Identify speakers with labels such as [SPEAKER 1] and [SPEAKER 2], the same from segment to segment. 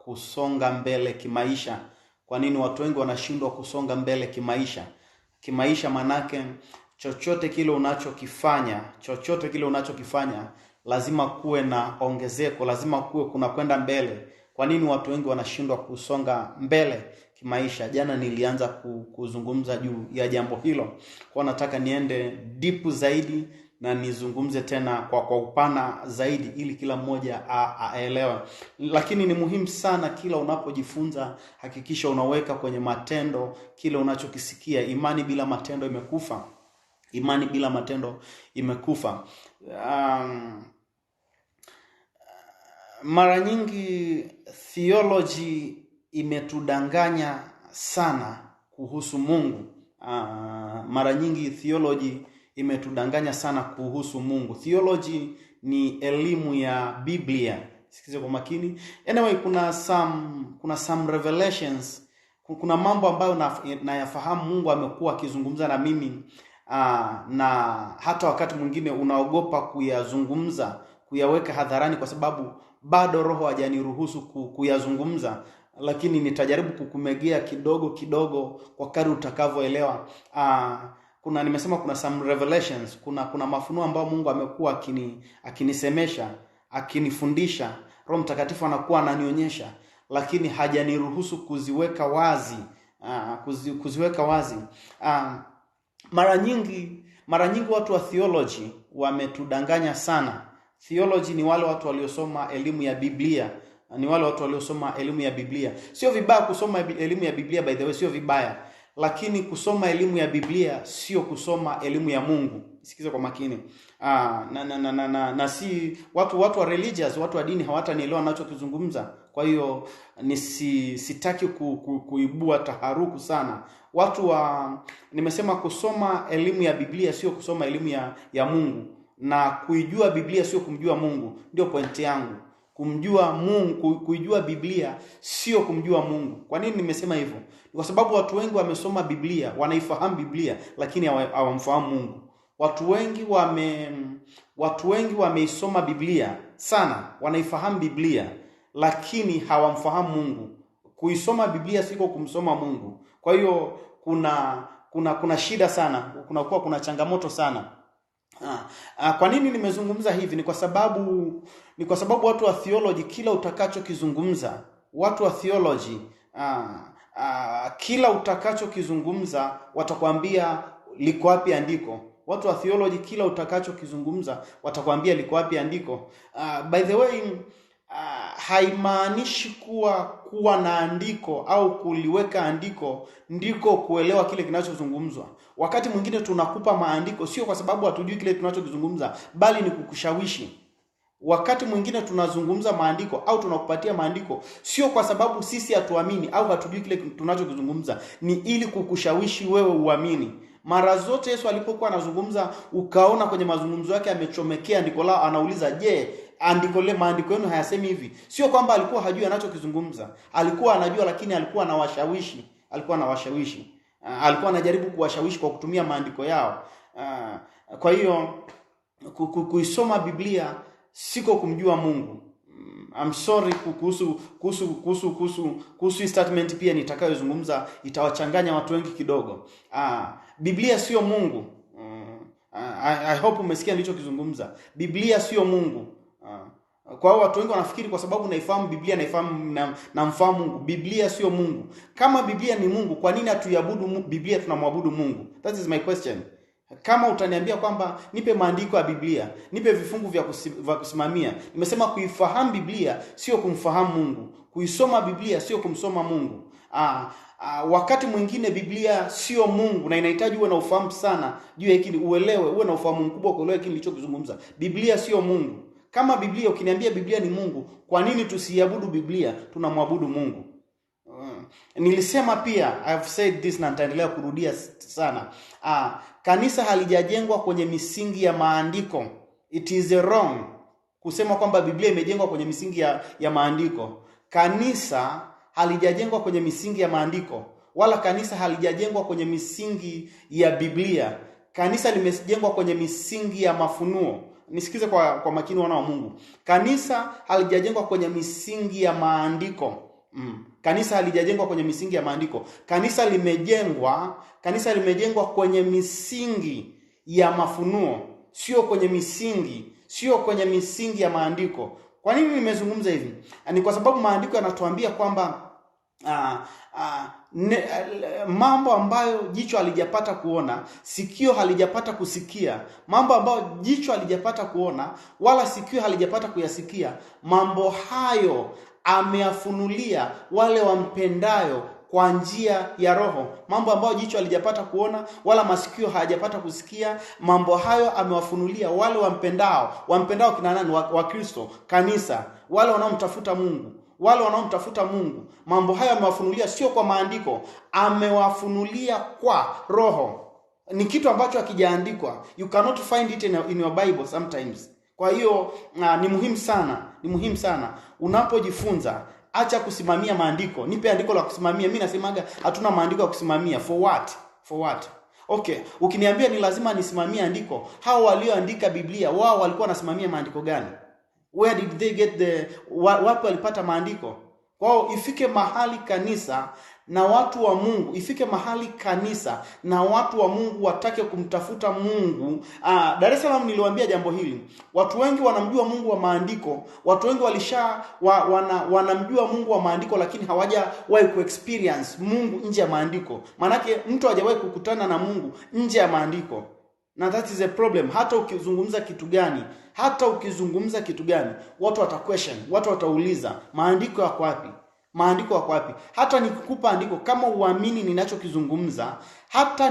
[SPEAKER 1] kusonga mbele kimaisha. Kwa nini watu wengi wanashindwa kusonga mbele kimaisha? Kimaisha manake chochote kile unachokifanya lazima kuwe na ongezeko, lazima kuwe kuna kwenda mbele. Kwa nini watu wengi wanashindwa kusonga mbele kimaisha? Jana nilianza kuzungumza juu ya jambo hilo. Kwa nataka niende deep zaidi na nizungumze tena kwa upana zaidi ili kila mmoja aelewe. Lakini ni muhimu sana kila unapojifunza hakikisha unaweka kwenye matendo kile unachokisikia. Imani bila matendo imekufa. Imani bila matendo imekufa. Mara nyingi theology imetudanganya sana kuhusu Mungu. Mara nyingi theology imetudanganya sana kuhusu Mungu. Theology ni elimu ya Biblia. Sikize kwa makini. Anyway, kuna some revelations. Kuna mambo ambayo nayafahamu Mungu amekuwa akizungumza na mimi, na hata wakati mwingine unaogopa kuyazungumza, kuyaweka hadharani kwa sababu bado Roho hajaniruhusu kuyazungumza, lakini nitajaribu kukumegea kidogo kidogo kwa kadri utakavyoelewa. Nimesema kuna some revelations, kuna mafunuo ambayo Mungu amekuwa akinisemesha, akinifundisha. Roho Mtakatifu anakuwa ananionyesha, lakini hajaniruhusu kuziweka wazi. Kuziweka wazi. Mara nyingi watu wa theology wametudanganya sana. Theology ni wale watu waliosoma elimu ya Biblia. Sio vibaya kusoma elimu ya Biblia, by the way, sio vibaya. Lakini kusoma elimu ya Biblia sio kusoma elimu ya Mungu. Sikiza kwa makini. Si watu wa religious, watu wa dini hawatanielewa ninachokizungumza. Kwa hiyo sitaki kuibua taharuku sana. Nimesema kusoma elimu ya Biblia sio kusoma elimu ya Mungu, na kuijua Biblia sio kumjua Mungu. Ndio pointi yangu. Kumjua Mungu, kuijua Biblia sio kumjua Mungu. Kwa nini nimesema hivyo? Kwa sababu watu wengi wamesoma Biblia, wanaifahamu Biblia, lakini hawamfahamu Mungu. Watu wengi wameisoma Biblia sana, wanaifahamu Biblia, lakini hawamfahamu Mungu. Kuisoma Biblia siko kumsoma Mungu. Kwa hiyo kuna shida sana, kuna changamoto sana. Kwa nini nimezungumza hivi? Ni kwa sababu watu wa theology, kila utakachokizungumza, kila utakachokizungumza watakwambia liko wapi andiko. Watu wa theology, kila utakachokizungumza watakwambia liko wapi andiko. By the way, haimaanishi kuwa na andiko au kuliweka andiko ndiko kuelewa kile kinachozungumzwa. Wakati mwingine tunakupa maandiko sio kwa sababu hatujui kile tunachokizungumza, bali ni kukushawishi. Wakati mwingine tunazungumza maandiko au tunakupatia maandiko sio kwa sababu sisi hatuamini au hatujui kile tunachokizungumza, ni ili kukushawishi wewe uamini. Mara zote Yesu alipokuwa anazungumza, ukaona kwenye mazungumzo yake amechomekea andiko lao, anauliza, "Je, maandiko yenu hayasemi hivi?" Sio kwamba alikuwa hajui anachokizungumza. Alikuwa anajua, lakini alikuwa anawashawishi. Alikuwa anajaribu kuwashawishi kwa kutumia maandiko yao. Kwa hiyo kuisoma Biblia siko kumjua Mungu. I'm sorry kuhusu statement pia nitakayozungumza itawachanganya watu wengi kidogo. Biblia sio Mungu. I hope umesikia nilichokizungumza. Biblia sio Mungu. Kwa hiyo watu wengi wanafikiri kwa sababu naifahamu Biblia, namfahamu Mungu. Biblia sio Mungu. Kama Biblia ni Mungu, kwa nini hatuiabudu Biblia, tunamwabudu Mungu? That is my question. Kama utaniambia kwamba nipe maandiko ya Biblia, nipe vifungu vya kusimamia. Nimesema kuifahamu Biblia sio kumfahamu Mungu. Kuisoma Biblia sio kumsoma Mungu. Wakati mwingine Biblia sio Mungu, na inahitaji uwe na ufahamu sana juu ya hiki, uwe na ufahamu mkubwa kuelewa hiki nilichokizungumza. Biblia sio Mungu. Kama Biblia, ukiniambia Biblia ni Mungu, kwa nini tusiabudu Biblia? Tunamwabudu Mungu. Nilisema pia, I've said this na nitaendelea kurudia sana. Kanisa halijajengwa kwenye misingi ya maandiko. It is wrong kusema kwamba Biblia imejengwa kwenye misingi ya maandiko. Kanisa halijajengwa kwenye misingi ya maandiko, wala kanisa halijajengwa kwenye misingi ya Biblia. Kanisa limejengwa kwenye misingi ya mafunuo. nisikize kwa makini wana wa Mungu. Kanisa halijajengwa kwenye misingi ya maandiko. Kanisa halijajengwa kwenye misingi ya maandiko. Kanisa limejengwa kwenye misingi ya mafunuo, sio kwenye misingi ya maandiko. Kwa nini nimezungumza hivi? Ni kwa sababu maandiko yanatuambia kwamba mambo ambayo jicho halijapata kuona, sikio halijapata kusikia, mambo ambayo jicho halijapata kuona wala sikio halijapata kuyasikia, mambo hayo ameyafunulia wale wampendayo kwa njia ya Roho. Mambo ambayo jicho halijapata kuona wala masikio hayajapata kusikia, mambo hayo amewafunulia wale wampendao. Wampendao kina nani? Wa Kristo, kanisa, wale wanaomtafuta Mungu. Mambo hayo amewafunulia sio kwa maandiko, amewafunulia kwa Roho. Ni kitu ambacho hakijaandikwa. You cannot find it in your Bible sometimes. Kwa hiyo ni muhimu sana unapojifunza, acha kusimamia maandiko. Nipe andiko la kusimamia. Mimi nasemaga hatuna maandiko ya kusimamia. For what? Okay, ukiniambia ni lazima nisimamie andiko, hao walioandika Biblia wao walikuwa wanasimamia maandiko gani? Where did they get wapi walipata maandiko? Kwao ifike mahali kanisa na watu wa Mungu watake kumtafuta Mungu. Dar es Salaam niliwaambia jambo hili. Watu wengi wanamjua Mungu wa maandiko. Watu wengi wanamjua Mungu wa maandiko, lakini hawajawahi kuexperience Mungu nje ya maandiko. Manake mtu hajawahi kukutana na Mungu nje ya maandiko. Na that is a problem. Hata ukizungumza kitu gani, watu wataquestion, watu watauliza, maandiko yako wapi? Hata nikikupa andiko kama uamini ninachokizungumza, hata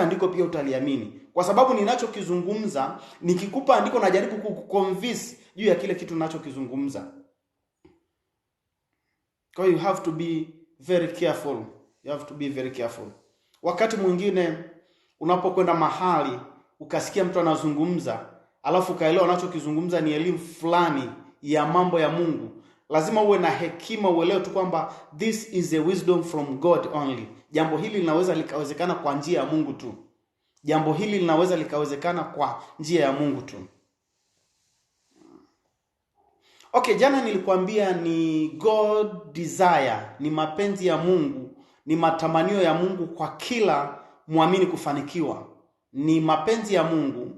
[SPEAKER 1] andiko pia utaliamini. Kwa sababu ninachokizungumza, nikikupa andiko najaribu kukuconvince juu ya kile kitu ninachokizungumza. Kwa hiyo you have to be very careful. Wakati mwingine unapokwenda mahali ukasikia mtu anazungumza, alafu ukaelewa anachokizungumza ni elimu fulani ya mambo ya Mungu, lazima uwe na hekima, uelewe tu kwamba this is a wisdom from God only. Jambo hili linaweza likawezekana kwa njia ya Mungu tu. Okay, jana nilikwambia ni God desire, ni mapenzi ya Mungu, ni matamanio ya Mungu kwa kila muamini kufanikiwa. Ni mapenzi ya Mungu.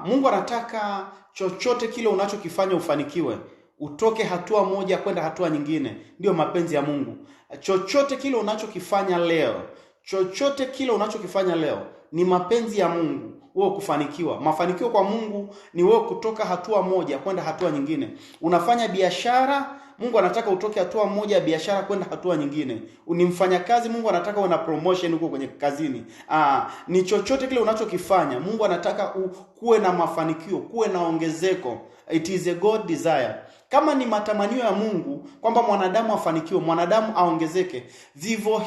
[SPEAKER 1] Mungu anataka chochote kile unachokifanya ufanikiwe, utoke hatua moja kwenda hatua nyingine. Ndio mapenzi ya Mungu. Chochote kile unachokifanya leo ni mapenzi ya Mungu wewe kufanikiwa. Mafanikio kwa Mungu ni wewe kutoka hatua moja kwenda hatua nyingine. Unafanya biashara, Mungu anataka utoke hatua moja ya biashara kwenda hatua nyingine. Ni mfanyakazi, Mungu anataka uwe na promotion huko kwenye kazini. Ni chochote kile unachokifanya, Mungu anataka kuwe na mafanikio, kuwe na ongezeko. It is a God desire. Kama ni matamanio ya Mungu kwamba mwanadamu afanikiwe, mwanadamu aongezeke, vivyo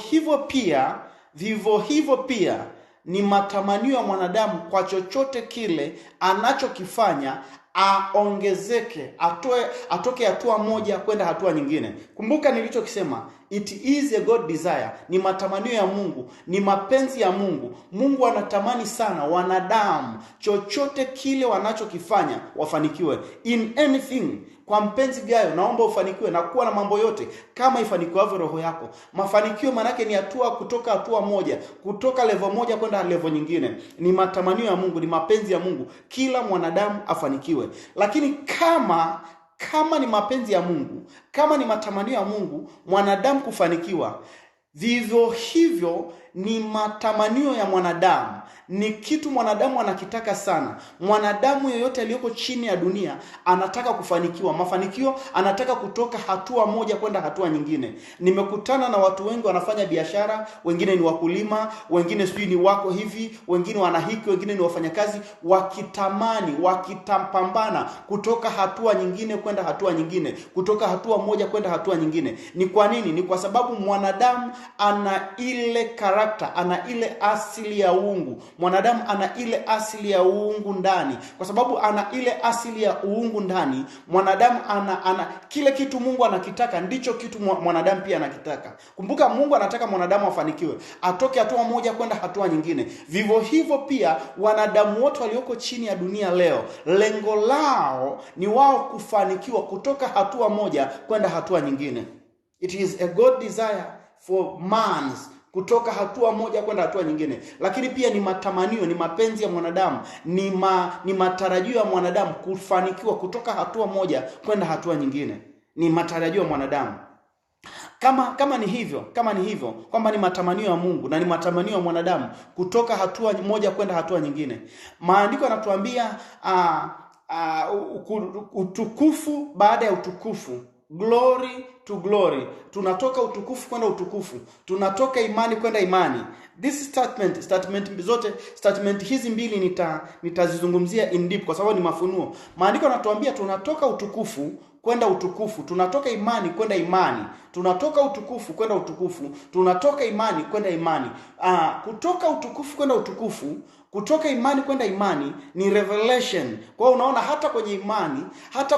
[SPEAKER 1] hivyo pia ni matamanio ya mwanadamu kwa chochote kile anachokifanya aongezeke, atoke hatua moja kwenda hatua nyingine. Kumbuka nilichokisema, it is a God desire, ni matamanio ya Mungu, ni mapenzi ya Mungu. Mungu anatamani sana wanadamu chochote kile wanachokifanya wafanikiwe. In anything, kwa mpenzi gayo naomba ufanikiwe na kuwa na mambo yote kama ifanikiwavyo roho yako. Mafanikio manake ni kutoka hatua moja, kutoka level moja kwenda level nyingine. Ni matamanio ya Mungu, ni mapenzi ya Mungu kila mwanadamu afanikiwe. Lakini kama ni mapenzi ya Mungu, kama ni matamanio ya Mungu mwanadamu kufanikiwa, vivyo hivyo ni matamanio ya mwanadamu, ni kitu mwanadamu anakitaka sana. Mwanadamu yeyote aliyoko chini ya dunia anataka kufanikiwa. Mafanikio, anataka kutoka hatua moja kwenda hatua nyingine. Nimekutana na watu wengi wanafanya biashara, wengine ni wakulima, wengine sijui ni wako hivi, wengine wanahiki, wengine ni wafanyakazi, wakitamani, wakitapambana kutoka hatua nyingine kwenda hatua nyingine, kutoka hatua moja kwenda hatua nyingine. Ni kwa nini? Ni kwa sababu mwanadamu ana ile character karakta, ana ile asili ya uungu. Mwanadamu ana ile asili ya uungu ndani. Kwa sababu ana ile asili ya uungu ndani, mwanadamu ana kile kitu Mungu anakitaka, ndicho kitu mwanadamu pia anakitaka. Kumbuka, Mungu anataka mwanadamu afanikiwe, atoke hatua moja kwenda hatua nyingine. Vivyo hivyo pia wanadamu wote walioko chini ya dunia leo, lengo lao ni wao kufanikiwa kutoka hatua moja kwenda hatua nyingine. It is a God desire for man kutoka hatua moja kwenda hatua nyingine. Lakini pia ni matamanio, ni mapenzi ya mwanadamu, ni matarajio ya mwanadamu kufanikiwa kutoka hatua moja kwenda hatua nyingine. Ni matarajio ya mwanadamu. Kama ni hivyo kwamba ni matamanio ya Mungu na ni matamanio ya mwanadamu kutoka hatua moja kwenda hatua nyingine, maandiko yanatuambia utukufu baada ya utukufu, glory to glory. Tunatoka utukufu kwenda utukufu, tunatoka imani kwenda imani. This statement hizi mbili nitazizungumzia in deep kwa sababu ni mafunuo. Maandiko yanatuambia tunatoka utukufu kwenda utukufu, tunatoka imani kwenda imani, tunatoka utukufu kwenda utukufu, tunatoka imani kwenda imani. Kutoka utukufu kwenda utukufu, kutoka imani kwenda imani ni revelation. Kwa hiyo unaona, hata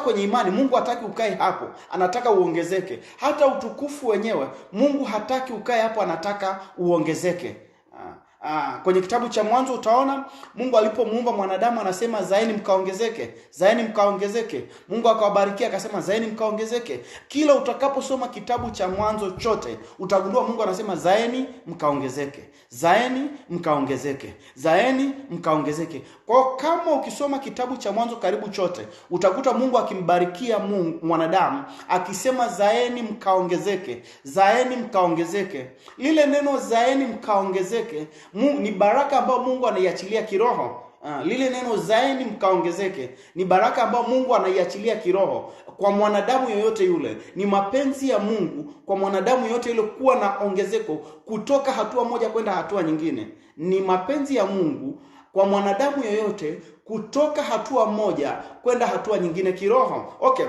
[SPEAKER 1] kwenye imani Mungu hataki ukae hapo, anataka uongezeke. Hata utukufu wenyewe Mungu hataki ukae hapo, anataka uongezeke. Kwenye kitabu cha Mwanzo utaona Mungu alipomuumba mwanadamu anasema zaeni mkaongezeke, zaeni mkaongezeke. Mungu akawabarikia akasema zaeni mkaongezeke. Kila utakaposoma kitabu cha Mwanzo chote utagundua Mungu anasema zaeni mkaongezeke, zaeni mkaongezeke, zaeni mkaongezeke. Kwa kama ukisoma kitabu cha Mwanzo karibu chote utakuta Mungu akimbarikia mwanadamu akisema zaeni mkaongezeke, zaeni mkaongezeke. Lile neno zaeni mkaongezeke ni baraka ambayo Mungu anaiachilia kiroho. Lile neno zaeni mkaongezeke ni baraka ambayo Mungu anaiachilia kiroho kwa mwanadamu yoyote yule. Ni mapenzi ya Mungu kwa mwanadamu yoyote yule kuwa na ongezeko kutoka hatua moja kwenda hatua nyingine. Ni mapenzi ya Mungu kwa mwanadamu yoyote kutoka hatua moja kwenda hatua nyingine kiroho. Okay.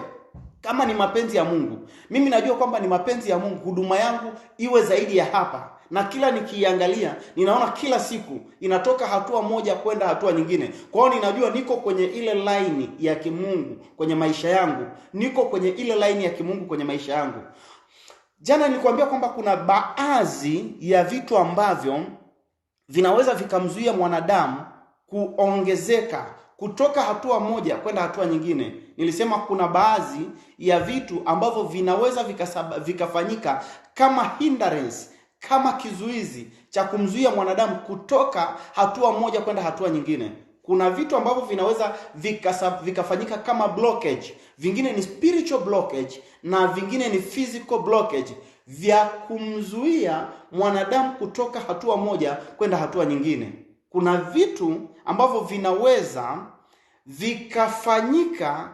[SPEAKER 1] Kama ni mapenzi ya Mungu, mimi najua kwamba ni mapenzi ya Mungu huduma yangu iwe zaidi ya hapa. Na kila nikiangalia ninaona kila siku inatoka hatua moja kwenda hatua nyingine. Kwa hiyo ninajua niko kwenye ile line ya kimungu kwenye maisha yangu. Niko kwenye ile line ya kimungu kwenye maisha yangu. Jana nilikwambia kwamba kuna baadhi ya vitu ambavyo vinaweza vikamzuia mwanadamu kuongezeka kutoka hatua moja kwenda hatua nyingine. Nilisema kuna baadhi ya vitu ambavyo vinaweza vikafanyika kama hindrance, kama kizuizi cha kumzuia mwanadamu kutoka hatua moja kwenda hatua nyingine. Kuna vitu ambavyo vinaweza vikafanyika kama blockage. Vingine ni spiritual blockage na vingine ni physical blockage vya kumzuia mwanadamu kutoka hatua moja kwenda hatua nyingine. Kuna vitu ambavyo vinaweza vikafanyika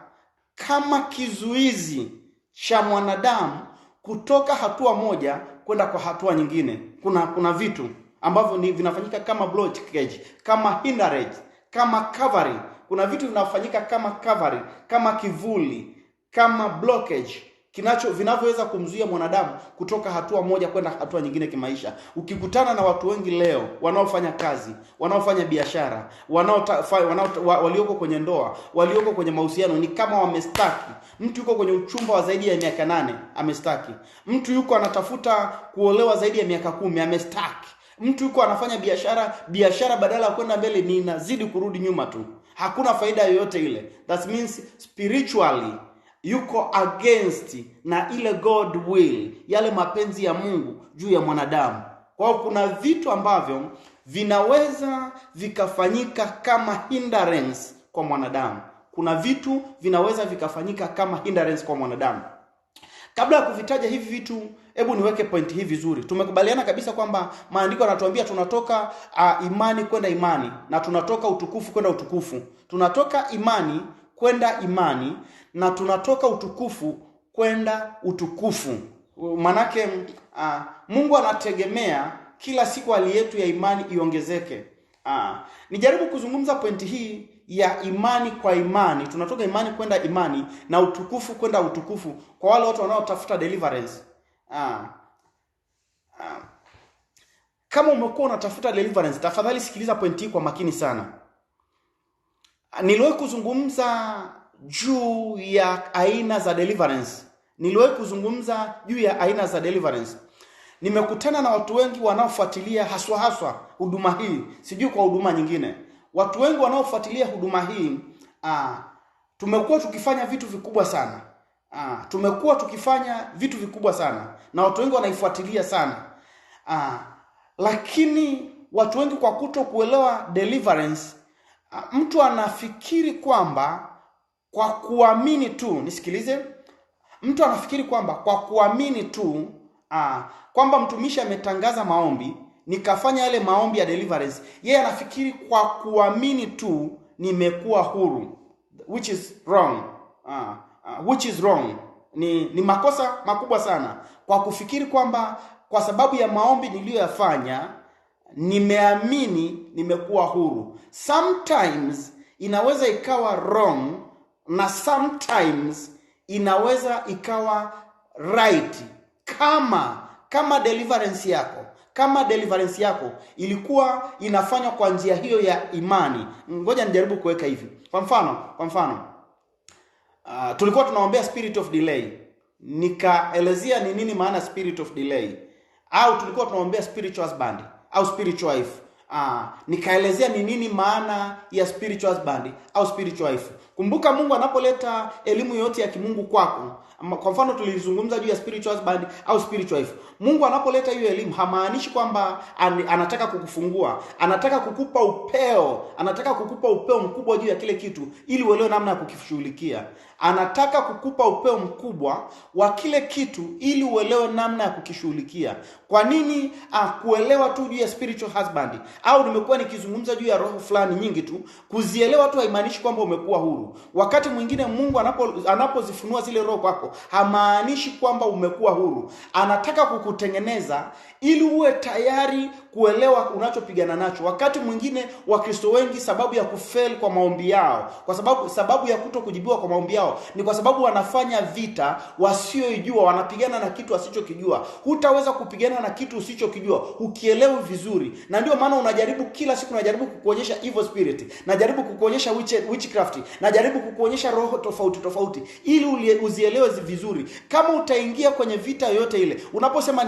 [SPEAKER 1] kama kizuizi cha mwanadamu kutoka hatua moja kwenda kwa hatua nyingine. Kuna vitu ambavyo vinafanyika kama blockage, kama hindrance, kama covering. Kuna vitu vinafanyika kama covering, kama kivuli, kama blockage vinavyoweza kumzuia mwanadamu kutoka hatua moja kwenda hatua nyingine kimaisha. Ukikutana na watu wengi leo wanaofanya kazi, wanaofanya biashara, walioko kwenye ndoa, walioko kwenye mahusiano, ni kama wamestaki. Mtu yuko kwenye uchumba wa zaidi ya miaka 8, amestaki. Mtu yuko anatafuta kuolewa zaidi ya miaka 10, amestaki. Mtu yuko anafanya biashara badala ya kwenda mbele ni inazidi kurudi nyuma tu. Hakuna faida yoyote ile. That means spiritually yuko against na ile God will, yale mapenzi ya Mungu juu ya mwanadamu. Kwa hiyo kuna vitu ambavyo vinaweza vikafanyika kama hindrance kwa mwanadamu. Kuna vitu vinaweza vikafanyika kama hindrance kwa mwanadamu. Kabla ya kuvitaja hivi vitu, hebu niweke point hii vizuri. Tumekubaliana kabisa kwamba maandiko yanatuambia tunatoka imani kwenda imani na tunatoka utukufu kwenda utukufu. Tunatoka imani kwenda imani na tunatoka utukufu kwenda utukufu. Manake Mungu anategemea kila siku hali yetu ya imani iongezeke. Nijaribu kuzungumza pointi hii ya imani kwa imani. Tunatoka imani kwenda imani na utukufu kwenda utukufu kwa wale watu wanaotafuta deliverance. Kama umekuwa unatafuta deliverance, tafadhali sikiliza pointi hii kwa makini sana. Niliwahi kuzungumza juu ya aina za deliverance. Nimekutana na watu wengi wanaofuatilia haswa huduma hii, sijui kwa huduma nyingine. Watu wengi wanaofuatilia huduma hii, tumekuwa tukifanya vitu vikubwa sana. Na watu wengi wanaifuatilia sana. Lakini watu wengi kwa kuto kuelewa deliverance, mtu anafikiri kwamba kwa kuamini tu, nisikilize. Mtu anafikiri kwamba kwa kuamini tu, kwamba mtumishi ametangaza maombi, nikafanya yale maombi ya deliverance, yeye anafikiri kwa kuamini tu nimekuwa huru, which is wrong. Ni makosa makubwa sana kwa kufikiri kwamba kwa sababu ya maombi niliyoyafanya nimeamini nimekuwa huru. Sometimes inaweza ikawa wrong na sometimes inaweza ikawa right. Kama deliverance yako ilikuwa inafanywa kwa njia hiyo ya imani. Ngoja nijaribu kuweka hivi. Kwa mfano, tulikuwa tunaombea spirit of delay, nikaelezea ni nini maana spirit of delay. Au tulikuwa tunaombea spiritual husband au spiritual wife, nikaelezea ni nini maana ya spiritual husband au spiritual wife. Kumbuka, Mungu anapoleta elimu yote ya kimungu kwako, kwa mfano tulizungumza juu ya spiritual husband au spiritual wife, Mungu anapoleta hiyo elimu hamaanishi kwamba anataka kukufungua, anataka kukupa upeo mkubwa juu ya kile kitu ili uelewe namna ya kukishughulikia. Anataka kukupa upeo mkubwa wa kile kitu ili uelewe namna ya kukishughulikia. Kwa nini kuelewa tu juu ya spiritual husband au nimekuwa nikizungumza juu ya roho fulani nyingi tu, kuzielewa tu haimaanishi kwamba umekuwa huru. Wakati mwingine Mungu anapozifunua zile roho kwako, hamaanishi kwamba umekuwa huru. Anataka kukutengeneza ili uwe tayari kuelewa unachopigana nacho. Wakati mwingine Wakristo wengi, sababu ya kufail kwa maombi yao, kwa sababu ya kutokujibiwa kwa maombi yao, ni kwa sababu wanafanya vita wasioijua, wanapigana na kitu wasichokijua. Hutaweza kupigana na kitu usichokijua ukielewi vizuri. Na ndio maana unajaribu kila siku, unajaribu kukuonyesha evil spirit, najaribu kukuonyesha witchcraft, najaribu kukuonyesha roho tofauti ili uzielewe vizuri. Kama utaingia kwenye vita yote ile, unaposema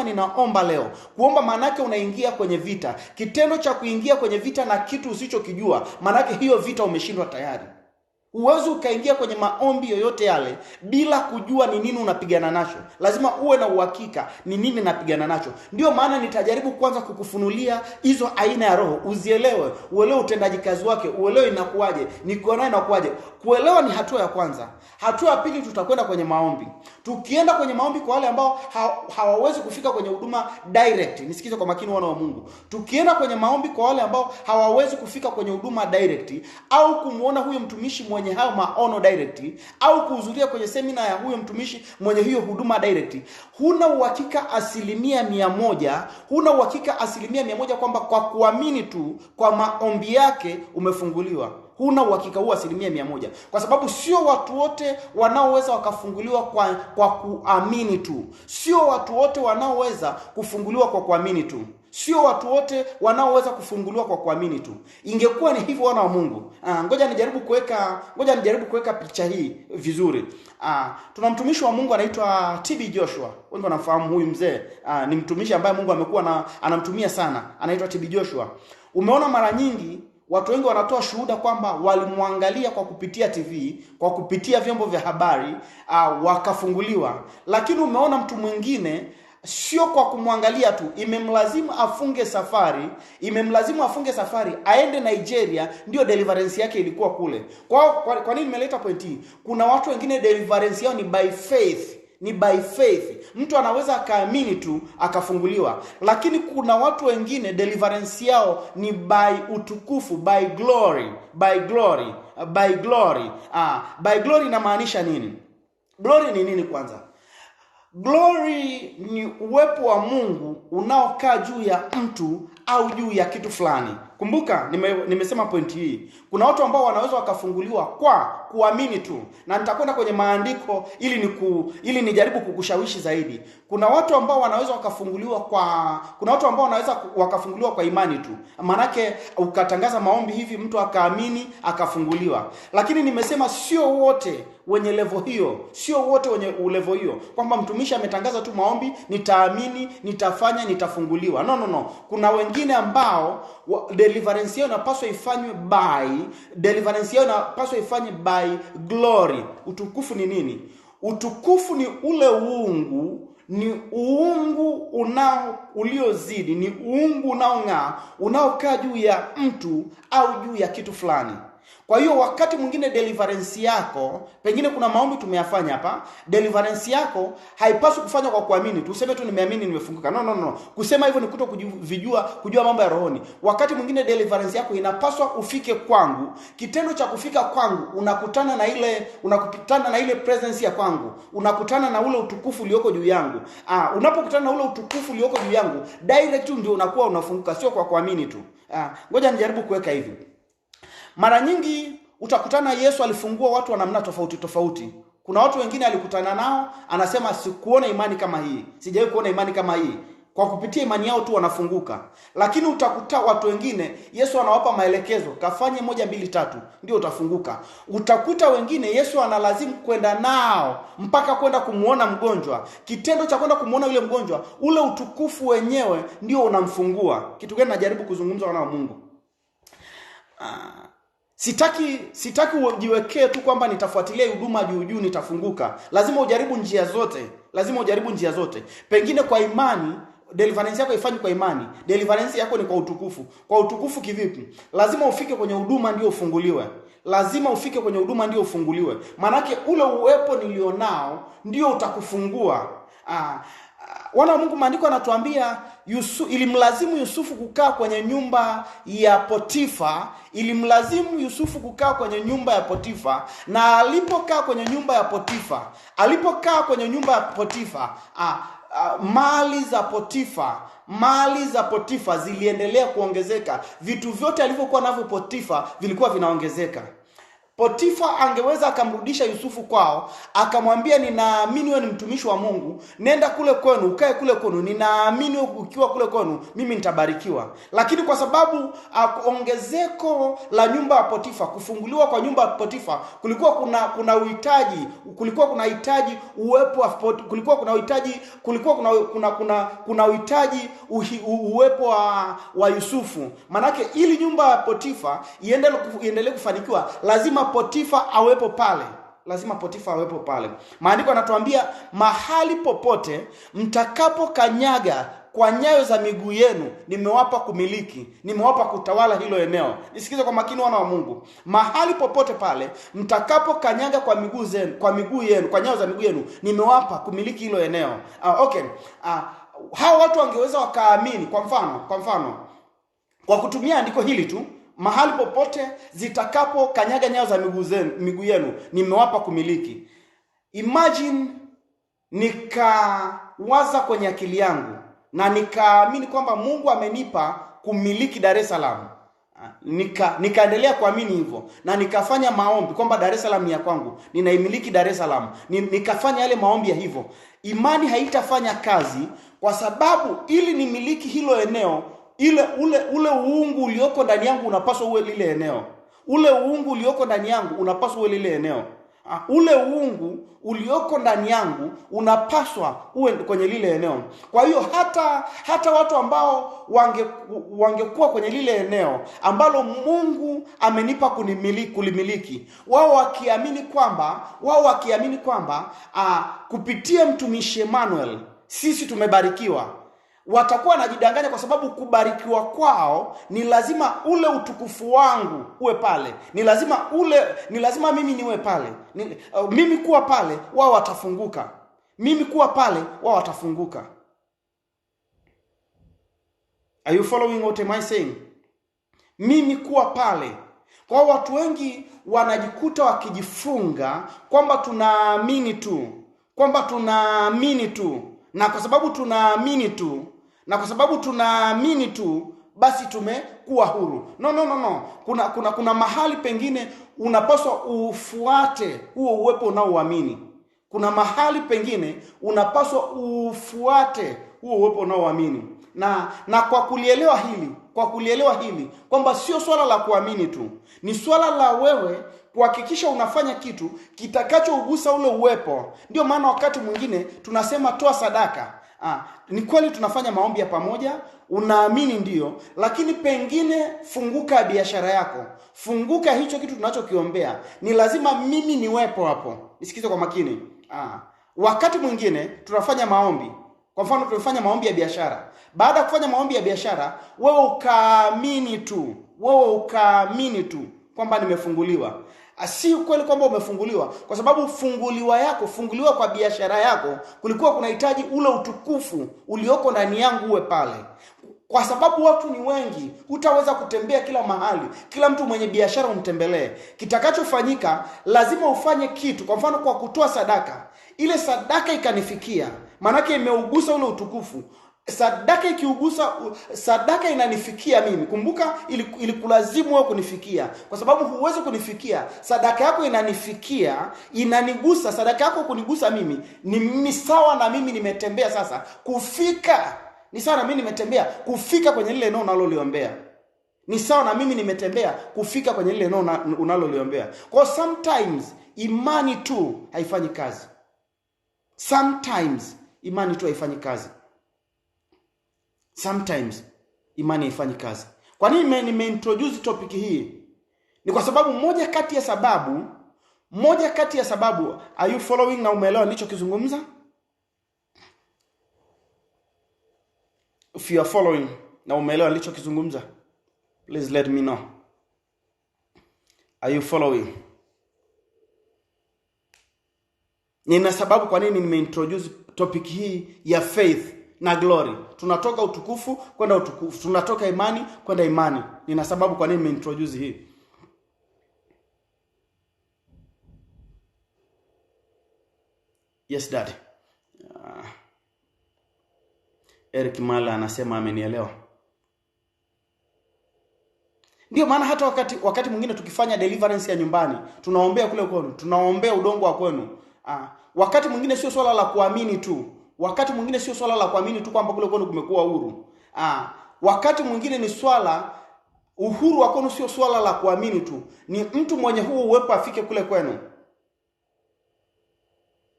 [SPEAKER 1] ninaomba leo, kuomba maana yake unaingia kwenye vita. Kitendo cha kuingia kwenye vita na kitu usichokijua, maana yake hiyo vita umeshindwa tayari. Huwezi ukaingia kwenye maombi yoyote yale bila kujua ni nini unapigana nacho. Lazima uwe na uhakika ni nini unapigana nacho. Ndio maana nitajaribu kwanza kukufunulia hizo aina ya roho, uzielewe, uelewe utendaji kazi wake, uelewe inakuaje, niko naye inakuaje. Kuelewa ni hatua ya kwanza. Hatua ya pili, tutakwenda kwenye maombi. Tukienda kwenye maombi kwa wale ambao hawawezi kufika kwenye huduma direct, nisikize kwa makini wana wa Mungu. Tukienda kwenye maombi kwa wale ambao hawawezi kufika kwenye huduma direct, au kumuona huyo mtumishi mwenye hayo maono direct, au kuhudhuria kwenye semina ya huyo mtumishi mwenye hiyo huduma direct, huna uhakika 100% kwamba kwa kuamini tu kwa maombi yake umefunguliwa. Huna uhakika huo 100%, kwa sababu sio watu wote wanaoweza wakafunguliwa kwa kuamini tu. Sio watu wote wanaoweza kufunguliwa kwa kuamini tu. Ingekuwa ni hivyo wana wa Mungu. Ngoja nijaribu kuweka picha hii vizuri. Tuna mtumishi wa Mungu anaitwa TB Joshua. Wengi wanafahamu huyu mzee. Ni mtumishi ambaye Mungu amekuwa anamtumia sana. Anaitwa TB Joshua. Umeona mara nyingi watu wengi wanatoa shuhuda kwamba walimwangalia kwa kupitia TV, kwa kupitia vyombo vya habari, wakafunguliwa. Lakini umeona mtu mwingine sio kwa kumwangalia tu, imemlazimu afunge safari aende Nigeria, ndio deliverance yake ilikuwa kule. Kwa nini nimeleta point hii? Kuna watu wengine deliverance yao ni by faith. Mtu anaweza akaamini tu akafunguliwa. Lakini kuna watu wengine deliverance yao ni by utukufu, by glory. By glory inamaanisha nini? Glory ni nini kwanza? Glory ni uwepo wa Mungu unaokaa juu ya mtu au juu ya kitu fulani. Kumbuka nimesema pointi hii. Kuna watu ambao wanaweza wakafunguliwa kwa kuamini tu. Na nitakwenda kwenye maandiko ili nijaribu kukushawishi zaidi. Kuna watu ambao wanaweza wakafunguliwa kwa imani tu. Manake ukatangaza maombi hivi, mtu akaamini akafunguliwa. Lakini nimesema sio wote wenye level hiyo, sio wote wenye level hiyo, kwamba mtumishi ametangaza tu maombi, nitaamini, nitafanya, nitafunguliwa. No. Kuna wengine ambao deliverance yao inapaswa ifanye by glory. Utukufu ni nini? Utukufu ni ule uungu, ni uungu uliozidi, ni uungu unaong'aa, unaokaa juu ya mtu au juu ya kitu fulani. Kwa hiyo wakati mwingine deliverance yako, pengine kuna maombi tumeyafanya hapa, deliverance yako haipaswi kufanywa kwa kuamini tu. Useme tu nimeamini nimefunguka. No. Kusema hivyo ni kujua mambo ya rohoni. Wakati mwingine deliverance yako inapaswa ufike kwangu. Kitendo cha kufika kwangu, unakutana na ile presence ya kwangu. Unakutana na ule utukufu ulioko juu yangu. Unapokutana na ule utukufu ulioko juu yangu, direct ndio unakuwa unafunguka, sio kwa kuamini tu. Ngoja nijaribu kuweka hivi. Mara nyingi utakutana Yesu alifungua watu wa namna tofauti tofauti. Kuna watu wengine alikutana nao, anasema sikuona imani kama hii, sijawahi kuona imani kama hii. Kwa kupitia imani yao tu wanafunguka. Lakini utakuta watu wengine Yesu anawapa maelekezo, kafanye 1 2 3 ndio utafunguka. Utakuta wengine Yesu analazimu kwenda nao mpaka kwenda kumuona mgonjwa. Kitendo cha kwenda kumuona yule mgonjwa, ule utukufu wenyewe ndio unamfungua. Kitu gani najaribu kuzungumza wana wa Mungu? Sitaki ujiwekee tu kwamba nitafuatilia huduma juu nitafunguka. Lazima ujaribu njia zote. Pengine kwa imani, deliverance yako ifanye kwa imani. Deliverance yako ni kwa utukufu. Kwa utukufu kivipi? Lazima ufike kwenye huduma ndio ufunguliwe. Manake ule uwepo nilionao ndio utakufungua. Wana wa Mungu, maandiko yanatuambia ilimlazimu Yusufu kukaa kwenye nyumba ya Potifa. Na alipokaa kwenye nyumba ya Potifa, mali za Potifa ziliendelea kuongezeka. Vitu vyote alivyokuwa navyo Potifa vilikuwa vinaongezeka. Potifa angeweza akamrudisha Yusufu kwao, akamwambia ninaamini wewe ni mtumishi wa Mungu, nenda kule kwenu, ukae kule kwenu, ninaamini ukiwa kule kwenu mimi nitabarikiwa. Lakini kwa sababu ongezeko la nyumba ya Potifa, kufunguliwa kwa nyumba ya Potifa, kulikuwa kuna uhitaji uwepo wa Yusufu. Manake ili nyumba ya Potifa iendelee kufanikiwa, lazima Potifa awepo pale. Maandiko yanatuambia mahali popote mtakapokanyaga kwa nyayo za miguu yenu nimewapa kumiliki, nimewapa kutawala hilo eneo. Nisikize kwa makini wana wa Mungu. Mahali popote pale mtakapokanyaga kwa nyayo za miguu yenu nimewapa kumiliki hilo eneo. Hao watu wangeweza wakaamini kwa mfano kwa kutumia andiko hili tu, mahali popote zitakapo kanyaga nyayo za miguu yenu nimewapa kumiliki. Imagine nikawaza kwenye akili yangu na nikaamini kwamba Mungu amenipa kumiliki Dar es Salaam. Nikaendelea kuamini hivyo na nikafanya maombi kwamba Dar es Salaam ni ya kwangu, ninaimiliki Dar es Salaam. Nikafanya yale maombi ya hivyo. Imani haitafanya kazi, kwa sababu ili nimiliki hilo eneo, ule uungu ulioko ndani yangu unapaswa uwe lile eneo. Ule uungu ulioko ndani yangu unapaswa uwe lile eneo. Ule uungu ulioko ndani yangu unapaswa uwe kwenye lile eneo. Kwa hiyo hata watu ambao wangekuwa kwenye lile eneo ambalo Mungu amenipa kulimiliki, wao wakiamini kwamba kupitia mtumishi Emmanuel sisi tumebarikiwa, watakuwa wanajidanganya, kwa sababu kubarikiwa kwao ni lazima ule utukufu wangu uwe pale. Ni lazima mimi niwe pale. Mimi kuwa pale wao watafunguka. Are you following what am I saying? Mimi kuwa pale. Kwa watu wengi wanajikuta wakijifunga kwamba tunaamini tu. Na kwa sababu tunaamini tu, basi kuwa huru. No. Kuna mahali pengine unapaswa ufuate huo uwepo unaoamini. Kuna mahali pengine unapaswa ufuate huo uwepo unaoamini. Na kwa kulielewa hili kwamba sio swala la kuamini tu, ni swala la wewe kuhakikisha unafanya kitu kitakachougusa ule uwepo. Ndio maana wakati mwingine tunasema toa sadaka. Ni kweli tunafanya maombi ya pamoja, unaamini ndio, lakini pengine funguka biashara yako, funguka hicho kitu tunachokiombea. Ni lazima mimi niwepo hapo. Nisikize kwa makini. Wakati mwingine tunafanya maombi, kwa mfano tunafanya maombi ya biashara. Baada ya kufanya maombi ya biashara, wewe ukaamini tu kwamba nimefunguliwa. Si kweli kwamba umefunguliwa, kwa sababu funguliwa kwa biashara yako kulikuwa kunahitaji ule utukufu ulioko ndani yangu uwe pale. Kwa sababu watu ni wengi, hutaweza kutembea kila mahali, kila mtu mwenye biashara umtembelee. Kitakachofanyika, lazima ufanye kitu. Kwa mfano kwa kutoa sadaka, ile sadaka ikanifikia, maanake imeugusa ule utukufu. Sadaka ikiugusa, sadaka inanifikia mimi. Kumbuka ilikulazimu wewe kunifikia, kwa sababu huwezi kunifikia. Sadaka yako inanifikia, inanigusa. Sadaka yako kunigusa mimi ni sawa na mimi nimetembea sasa kufika. Ni sawa na mimi nimetembea kufika kwenye lile eneo unaloliombea. Ni sawa na mimi nimetembea kufika kwenye lile eneo unaloliombea. Kwa sometimes imani tu haifanyi kazi. Sometimes imani haifanyi kazi. Kwa nini nimeintroduce topic hii? Ni kwa sababu moja kati ya sababu, are you following na umeelewa nilichokizungumza? If you are following na umeelewa nilichokizungumza, please let me know. Are you following? Nina sababu kwa nini nimeintroduce topic hii ya faith na glory. Tunatoka utukufu kwenda utukufu, tunatoka imani kwenda imani. Nina sababu kwa nini nimeintroduce hii. Yes dad. Eric Mala anasema amenielewa. Ndio maana hata wakati mwingine tukifanya deliverance ya nyumbani, tunaombea kule kwenu, tunaombea udongo wa kwenu. Wakati mwingine sio swala la kuamini tu. Wakati mwingine sio swala la kuamini tu kwamba kule kwenu kumekuwa huru. Wakati mwingine ni uhuru wa kwenu sio swala la kuamini tu. Ni mtu mwenye huo uwepo afike kule kwenu.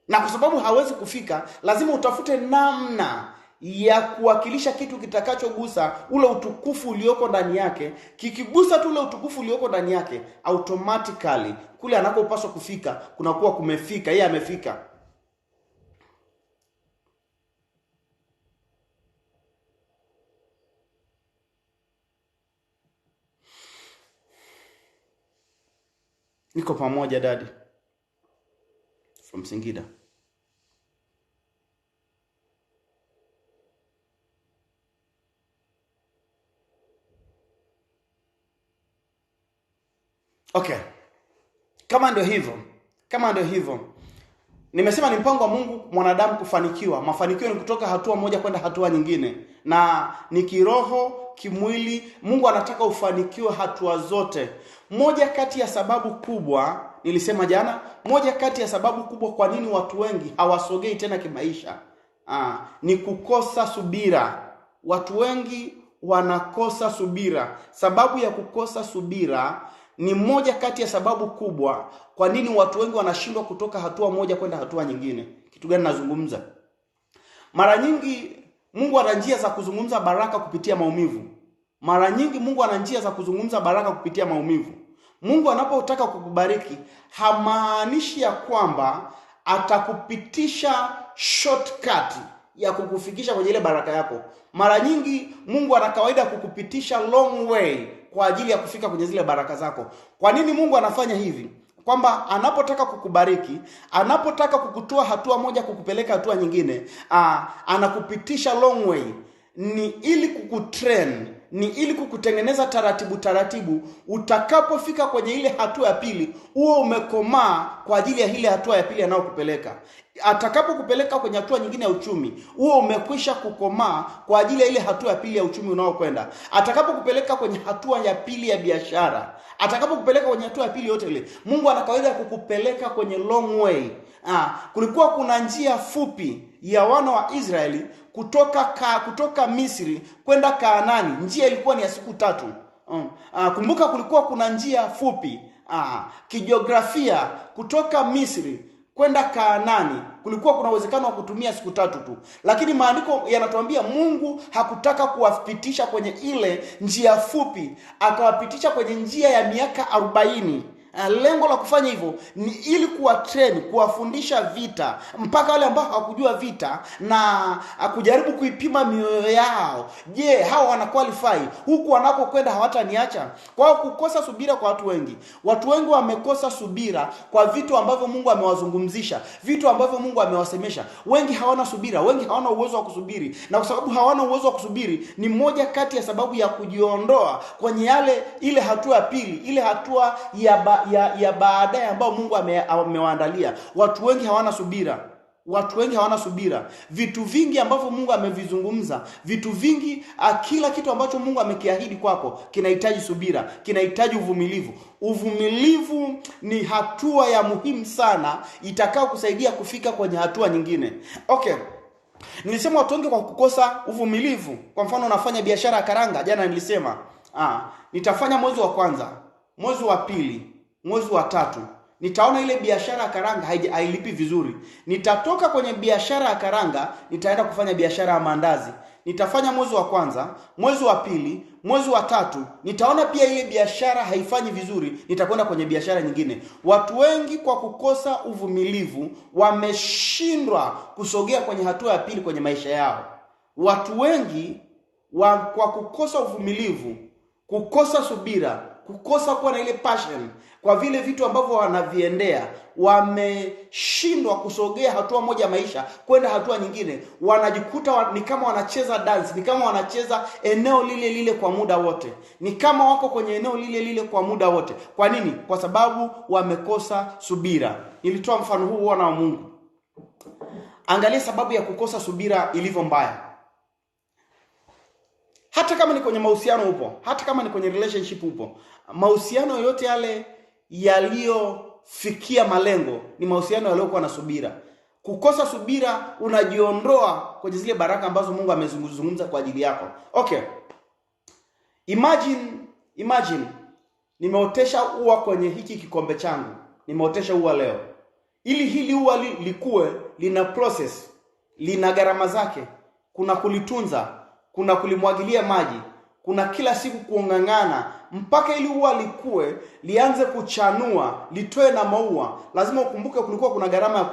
[SPEAKER 1] Na kwa sababu hawezi kufika, lazima utafute namna ya kuwakilisha kitu kitakachogusa ule utukufu ulioko ndani yake. Kikigusa tu ule utukufu ulioko ndani yake, automatically kule anakopaswa kufika kunakuwa kumefika, yeye amefika. Niko pamoja daddy from Singida. Okay. Kama ndio hivyo. Nimesema ni mpango wa Mungu mwanadamu kufanikiwa. Mafanikio ni kutoka hatua moja kwenda hatua nyingine. Na ni kiroho, kimwili. Mungu anataka ufanikiwe hatua zote. Moja kati ya sababu kubwa, nilisema jana, moja kati ya sababu kubwa kwa nini watu wengi hawasogei tena kimaisha, ni kukosa subira. Watu wengi wanakosa subira. Sababu ya kukosa subira ni moja kati ya sababu kubwa kwa nini watu wengi wanashindwa kutoka hatua moja kwenda hatua nyingine. Kitu gani nazungumza? Mara nyingi Mungu ana njia za kuzungumza baraka kupitia maumivu. Mungu anapotaka kukubariki, hamaanishi ya kwamba atakupitisha shortcut ya kukufikisha kwenye ile baraka yako. Mara nyingi Mungu ana kawaida kukupitisha long way kwa ajili ya kufika kwenye zile baraka zako. Kwa nini Mungu anafanya hivi? Kwamba anapotaka kukubariki, anapotaka kukutoa hatua moja kukupeleka hatua nyingine, anakupitisha long way, ni ili kukutrain, ni ili kukutengeneza taratibu taratibu, utakapofika kwenye ile hatua ya pili uwe umekomaa kwa ajili ya ile hatua ya pili anayokupeleka. Atakapokupeleka kwenye hatua nyingine ya uchumi, uwe umekwisha kukomaa kwa ajili ya ile hatua ya pili ya uchumi unaokwenda. Atakapokupeleka kwenye hatua ya pili ya biashara, atakapokupeleka kwenye hatua ya pili yote ile, Mungu ana kawaida kukupeleka kwenye long way. Kulikuwa kuna njia fupi ya wana wa Israeli kutoka Misri kwenda Kaanani. Njia ilikuwa ni ya siku 3. Kumbuka kulikuwa kuna njia fupi kijiografia kutoka Misri kwenda Kaanani, kulikuwa kuna uwezekano wa kutumia siku 3 tu. Lakini maandiko yanatuambia Mungu hakutaka kuwapitisha kwenye ile njia fupi, akawapitisha kwenye njia ya miaka 40. Lengo la kufanya hivyo ni ili kuwatrain, kuwafundisha vita, mpaka wale ambao hawakujua vita, na kujaribu kuipima mioyo yao. Je, hao wana qualify? Huku wanapokwenda hawataniacha? Kwa kukosa subira kwa watu wengi. Watu wengi wamekosa subira kwa vitu ambavyo Mungu amewazungumzisha, vitu ambavyo Mungu amewasemesha. Wengi hawana subira, wengi hawana uwezo wa kusubiri. Na kwa sababu hawana uwezo wa kusubiri, ni moja kati ya sababu ya kujiondoa kwenye ile hatua ya pili, ile hatua ya baadaye ambao Mungu amewaandalia. Watu wengi hawana subira. Watu wengi hawana subira. Vitu vingi ambavyo Mungu amevizungumza, vitu vingi, kila kitu ambacho Mungu amekiahidi kwako kinahitaji subira, kinahitaji uvumilivu. Uvumilivu ni hatua ya muhimu sana itakao kusaidia kufika kwenye hatua nyingine. Okay. Nilisema watu wengi kwa kukosa uvumilivu. Kwa mfano unafanya biashara ya karanga, jana nilisema, nitafanya mwezi wa kwanza, mwezi wa pili, mwezi wa 3, nitaona ile biashara ya karanga hailipi vizuri. Nitatoka kwenye biashara ya karanga, nitaenda kufanya biashara ya mandazi. Nitafanya mwezi wa kwanza, mwezi wa pili, mwezi wa 3, nitaona pia ile biashara haifanyi vizuri, nitakwenda kwenye biashara nyingine. Watu wengi kwa kukosa uvumilivu wameshindwa kusogea kwenye hatua ya pili kwenye maisha yao. Watu wengi kwa kukosa uvumilivu, kukosa subira, kukosa kuwa na ile passion kwa vile vitu ambavyo wanaviendea, wameshindwa kusogea hatua moja ya maisha kwenda hatua nyingine. Wanajikuta ni kama wanacheza dance, ni kama wanacheza eneo lile lile kwa muda wote, ni kama wako kwenye eneo lile lile kwa muda wote. Kwa nini? Kwa sababu wamekosa subira. Nilitoa mfano huu wana wa Mungu. Angalia sababu ya kukosa subira ilivyo mbaya. Hata kama ni kwenye mahusiano upo, hata kama ni kwenye relationship upo, mahusiano yote yale yaliyofikia malengo ni mahusiano yaliyokuwa na subira. Kukosa subira, unajiondoa kwenye zile baraka ambazo Mungu amezungumza kwa ajili yako. Okay. Imagine nimeotesha ua kwenye hiki kikombe changu. Nimeotesha ua leo. Ili hili ua likue, lina process, lina gharama zake. Kuna kulitunza, kuna kulimwagilia maji, kuna kila siku kuongangana mpaka ili ua likue, lianze kuchanua, litoe na maua. Lazima ukumbuke kulikuwa kuna gharama ya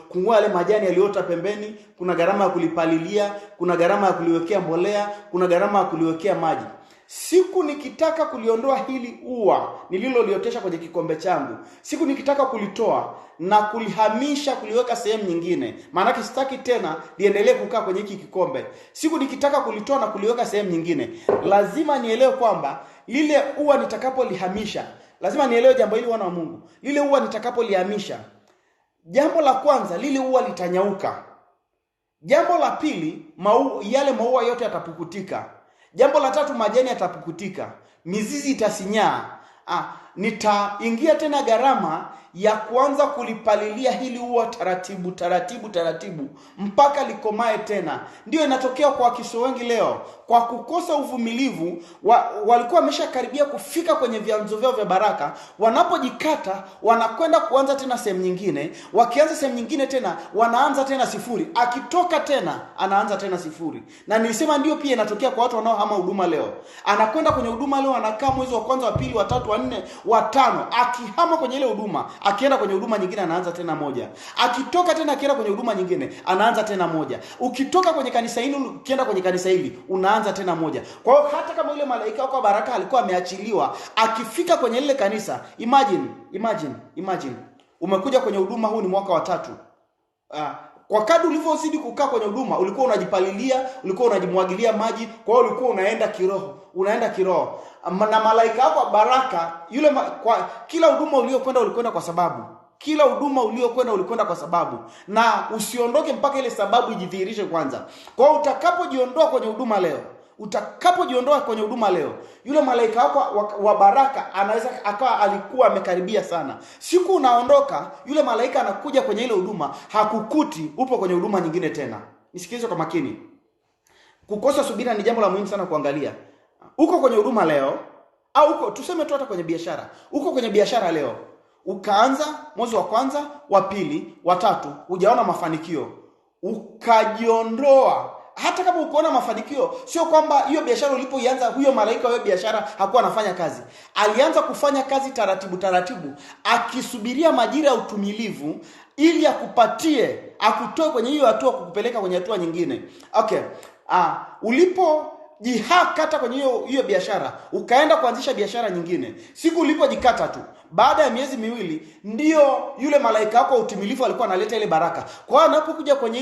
[SPEAKER 1] kung'oa yale majani yaliota pembeni, kuna gharama ya kulipalilia, kuna gharama ya kuliwekea mbolea, kuna gharama ya kuliwekea maji. Siku nikitaka kuliondoa hili ua nililoliotesha kwenye kikombe changu, siku nikitaka kulitoa na kulihamisha kuliweka sehemu nyingine, maana sitaki tena liendelee kukaa kwenye hiki kikombe. Siku nikitaka kulitoa na kuliweka sehemu nyingine, lazima nielewe kwamba lile ua nitakapolihamisha, lazima nielewe jambo hili wana wa Mungu. Lile ua nitakapolihamisha, jambo la kwanza, lile ua litanyauka. Jambo la pili, yale maua yote yatapukutika. Jambo la 3, majani yatapukutika, mizizi itasinyaa. Nitaingia tena gharama ya kuanza kulipalilia hili ua taratibu mpaka likomae tena. Ndio inatokea kwa Wakristo wengi leo. Kwa kukosa uvumilivu, walikuwa wameshakaribia kufika kwenye vyanzo vyao vya baraka. Wanapojikata, wanakwenda kuanza tena sehemu nyingine. Wakianza sehemu nyingine tena, wanaanza tena sifuri. Akitoka tena, anaanza tena sifuri. Na nilisema ndio pia inatokea kwa watu wanaohama huduma leo. Anakwenda kwenye huduma leo, anakaa mwezi wa kwanza, wa pili, wa 3, wa 4, wa 5. Akihama kwenye ile huduma, akienda kwenye huduma nyingine anaanza tena moja. Akitoka tena akienda kwenye huduma nyingine, anaanza tena moja. Ukitoka kwenye kanisa hili ukienda kwenye kanisa hili, unaanza tena moja. Kwa hiyo hata kama yule malaika kwa baraka alikuwa ameachiliwa, akifika kwenye ile kanisa, imagine umekuja kwenye huduma, huu ni mwaka wa 3. Kwa kadri ulivyozidi kukaa kwenye huduma, ulikuwa unajipalilia, ulikuwa unajimwagilia maji, kwa hiyo ulikuwa unaenda kiroho. unaenda kiroho. Na malaika wako wa baraka, kwa kila huduma uliokwenda ulikwenda kwa sababu. Kila huduma uliokwenda ulikwenda kwa sababu, na usiondoke mpaka ile sababu ijidhihirishe kwanza. Kwa hiyo utakapojiondoa kwenye huduma leo, yule malaika wako wa baraka anaweza akawa alikuwa amekaribia sana. Siku unaondoka, yule malaika anakuja kwenye ile huduma, hakukuti upo kwenye huduma nyingine tena. Nisikilize kwa makini. Kukosa subira ni jambo la muhimu sana kuangalia. Uko kwenye huduma leo, au uko tuseme tu hata kwenye biashara. Uko kwenye biashara leo. Ukaanza mwezi wa kwanza, wa pili, wa tatu, hujaona mafanikio. Ukajiondoa. Hata kama ukoona mafanikio, sio kwamba hiyo biashara ulipoianza huyo malaika wa biashara hakuwa anafanya kazi. Alianza kufanya kazi taratibu, akisubiria majira ya utumilivu ili akutoe kwenye hiyo hatua kukupeleka kwenye hatua nyingine. Okay. Ulipojikata kwenye hiyo biashara, ukaenda kuanzisha biashara nyingine. Siku ulipojikata tu, baada ya miezi miwili, ndio yule malaika wako utimilifu alikuwa analeta ile baraka. Kwa hiyo anapokuja kwenye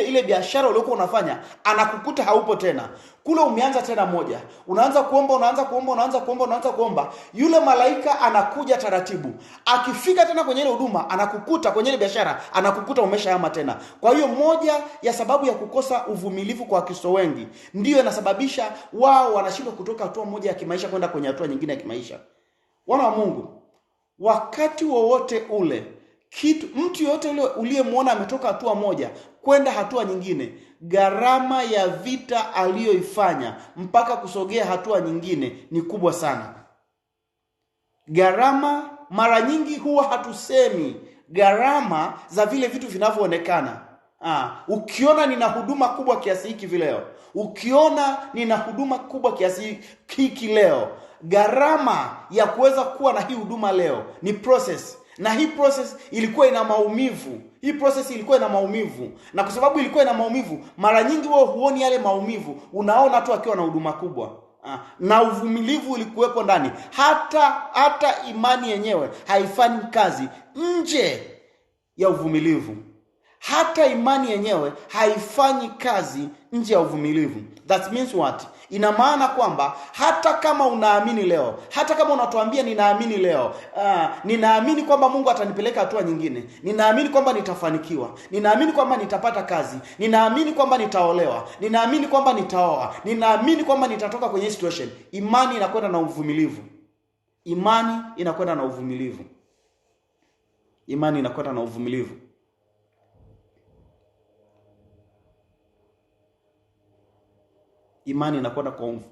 [SPEAKER 1] ile biashara uliyokuwa unafanya, anakukuta haupo tena. Kule umeanza tena moja. Unaanza kuomba. Yule malaika anakuja taratibu. Akifika tena kwenye ile huduma, anakukuta kwenye ile biashara, anakukuta umeshahama tena. Kwa hiyo moja ya sababu ya kukosa uvumilivu kwa Wakristo wengi ndio inasababisha wao wanashindwa kutoka hatua moja ya kimaisha kwenda kwenye hatua nyingine ya kimaisha. Wana wa Mungu, wakati wowote ule, mtu yote ule uliyemwona ametoka hatua moja kwenda hatua nyingine, gharama ya vita aliyoifanya mpaka kusogea hatua nyingine ni kubwa sana. Gharama mara nyingi huwa hatusemi gharama za vile vitu vinavyoonekana. Ukiona nina huduma kubwa kiasi hiki vileo, ukiona nina huduma kubwa kiasi hiki leo, gharama ya kuweza kuwa na hii huduma leo ni process. Na hii process ilikuwa ina maumivu. Na kwa sababu ilikuwa ina maumivu, mara nyingi wewe huoni yale maumivu, unaona tu akiwa na huduma kubwa. Na uvumilivu ulikuwepo ndani. Hata imani yenyewe haifanyi kazi nje ya uvumilivu. Hata imani yenyewe haifanyi kazi nje ya uvumilivu. That means what? Ina maana kwamba hata kama unaamini leo, hata kama unatuambia ninaamini leo, ninaamini kwamba Mungu atanipeleka hatua nyingine, ninaamini kwamba nitafanikiwa, ninaamini kwamba nitapata kazi, ninaamini kwamba nitaolewa, ninaamini kwamba nitaoa, ninaamini kwamba nitatoka kwenye situation. Imani inakwenda na uvumilivu. Imani inakwenda